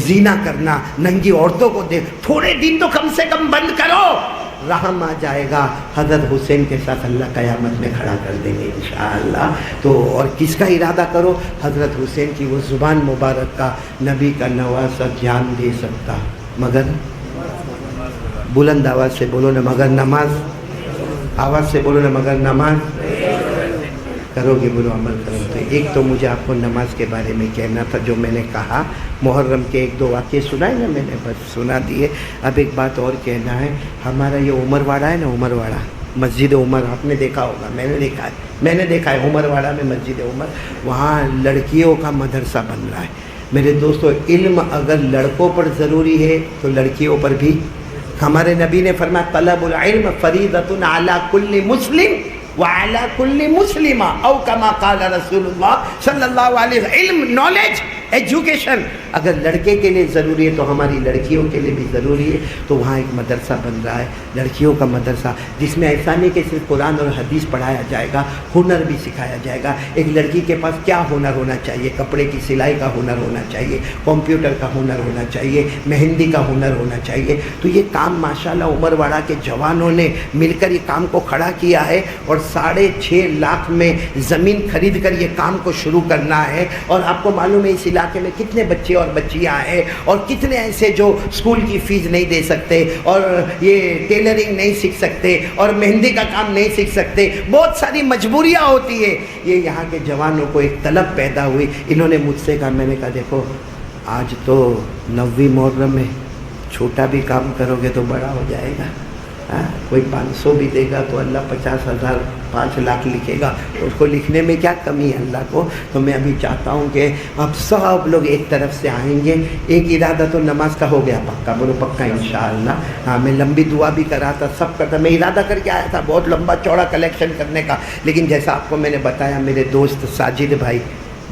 زینا کرنا، ننگی عورتوں کو تھوڑے دن تو کم سے کم بند کرو. رحم آ جائے گا. حضرت حسین کے ساتھ اللہ قیامت میں کھڑا کر دیں گے انشاءاللہ. تو اور کس کا ارادہ کرو؟ حضرت حسین کی وہ زبان مبارک کا، نبی کا نواسہ جان دے سکتا مگر، بلند آواز سے بولو نا، مگر نماز، آواز سے بولو نا، مگر نماز کرو گے. بولو عمل کرو. تو ایک تو مجھے آپ کو نماز کے بارے میں کہنا تھا، جو میں نے کہا محرم کے ایک دو واقعے سنائے نا میں نے، بس سنا دیے. اب ایک بات اور کہنا ہے. ہمارا یہ عمر واڑا ہے نا، عمر واڑا، مسجد عمر آپ نے دیکھا ہوگا، میں نے دیکھا ہے عمر واڑا میں مسجد عمر، وہاں لڑکیوں کا مدرسہ بن رہا ہے. میرے دوستو، علم اگر لڑکوں پر ضروری ہے تو لڑکیوں پر بھی. ہمارے نبی نے فرمایا طلب العلم فریضۃ علی کل مسلم وعلی کل مسلمہ، او کما قال رسول اللہ صلی اللہ علیہ وسلم. علم، نالج، ایجوکیشن اگر لڑکے کے لیے ضروری ہے تو ہماری لڑکیوں کے لیے بھی ضروری ہے. تو وہاں ایک مدرسہ بن رہا ہے، لڑکیوں کا مدرسہ، جس میں ایسا نہیں کہ صرف قرآن اور حدیث پڑھایا جائے گا، ہنر بھی سکھایا جائے گا. ایک لڑکی کے پاس کیا ہنر ہونا چاہیے؟ کپڑے کی سلائی کا ہنر ہونا چاہیے، کمپیوٹر کا ہنر ہونا چاہیے، مہندی کا ہنر ہونا چاہیے. تو یہ کام ماشاءاللہ عمر واڑا کے جوانوں نے مل کر یہ کام کو کھڑا کیا ہے، اور 6.5 لاکھ میں زمین خرید کر یہ کام کو شروع کرنا ہے. اور آپ کو معلوم ہے اس علاقے میں کتنے بچے اور بچیاں ہیں، اور کتنے ایسے جو اسکول کی فیس نہیں دے سکتے، اور یہ ٹیلرنگ نہیں سیکھ سکتے، اور مہندی کا کام نہیں سیکھ سکتے. بہت ساری مجبوریاں ہوتی ہے. یہ یہاں کے جوانوں کو ایک طلب پیدا ہوئی. انہوں نے مجھ سے کہا، میں نے کہا دیکھو آج تو 9ویں محرم ہے، چھوٹا بھی کام کرو گے تو بڑا ہو جائے گا. کوئی 500 بھی دے گا تو اللہ 50,000 5 لاکھ لکھے گا، اس کو لکھنے میں کیا کمی ہے اللہ کو. تو میں ابھی چاہتا ہوں کہ اب سب لوگ ایک طرف سے آئیں گے. ایک ارادہ تو نماز کا ہو گیا پکا، بولو پکا انشاءاللہ. ہاں میں لمبی دعا بھی کرا تھا، سب کرتا، میں ارادہ کر کے آیا تھا بہت لمبا چوڑا کلیکشن کرنے کا. لیکن جیسا آپ کو میں نے بتایا، میرے دوست ساجد بھائی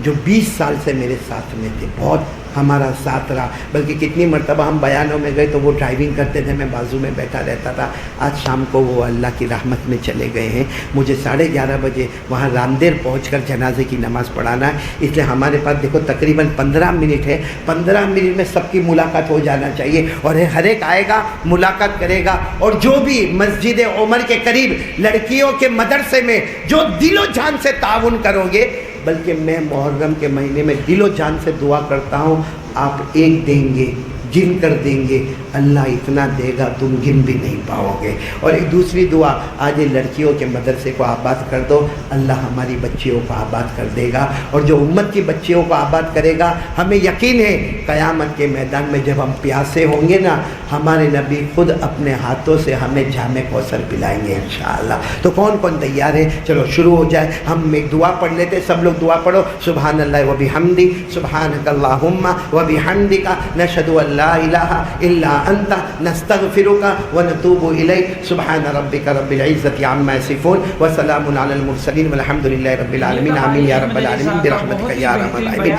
جو 20 سال سے میرے ساتھ میں تھے، بہت ہمارا ساتھ رہا. بلکہ کتنی مرتبہ ہم بیانوں میں گئے تو وہ ڈرائیونگ کرتے تھے، میں بازو میں بیٹھا رہتا تھا. آج شام کو وہ اللہ کی رحمت میں چلے گئے ہیں. مجھے 11:30 بجے وہاں راندیر پہنچ کر جنازے کی نماز پڑھانا ہے. اس لیے ہمارے پاس دیکھو تقریباً 15 منٹ ہے. 15 منٹ میں سب کی ملاقات ہو جانا چاہیے، اور ہر ایک آئے گا، ملاقات کرے گا. اور جو بھی مسجد عمر کے قریب لڑکیوں کے مدرسے میں جو دل و جان سے تعاون کرو گے، بلکہ میں محرم کے مہینے میں دل و جان سے دعا کرتا ہوں، آپ ایک دیں گے، گن کر دیں گے، اللہ اتنا دے گا تم گن بھی نہیں پاؤ گے. اور ایک دوسری دعا، آج لڑکیوں کے مدرسے کو آباد کر دو، اللہ ہماری بچیوں کو آباد کر دے گا. اور جو امت کی بچیوں کو آباد کرے گا، ہمیں یقین ہے قیامت کے میدان میں جب ہم پیاسے ہوں گے نا، ہمارے نبی خود اپنے ہاتھوں سے ہمیں جام کوثر پلائیں گے انشاءاللہ. تو کون کون تیار ہے؟ چلو شروع ہو جائے. ہم ایک دعا پڑھ لیتے، سب لوگ دعا پڑھو. سبحان اللہ و بحمدی، سبحانک اللہم و بحمدک، نشہد ان لا الہ الا انت، نستغفرک ونتوب الیک. سبحان ربک رب العزت عما یصفون وسلام علی المرسلین والحمد للہ رب العالمین. آمین یا رب العالمین برحمتک یا ارحم الراحمین.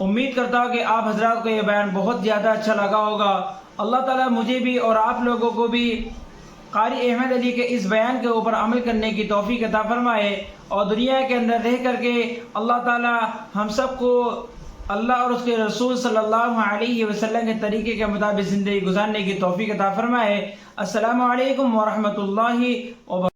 امید کرتا ہوں کہ آپ حضرات کو یہ بیان بہت زیادہ اچھا لگا ہوگا۔ اللہ تعالیٰ مجھے بھی اور آپ لوگوں کو بھی قاری احمد علی کے اس بیان کے اوپر عمل کرنے کی توفیق عطا فرمائے، اور دنیا کے اندر رہ کر کے اللہ تعالیٰ ہم سب کو اللہ اور اس کے رسول صلی اللہ علیہ وسلم کے طریقے کے مطابق زندگی گزارنے کی توفیق عطا فرمائے۔ السلام علیکم ورحمۃ اللہ وبرکاتہ۔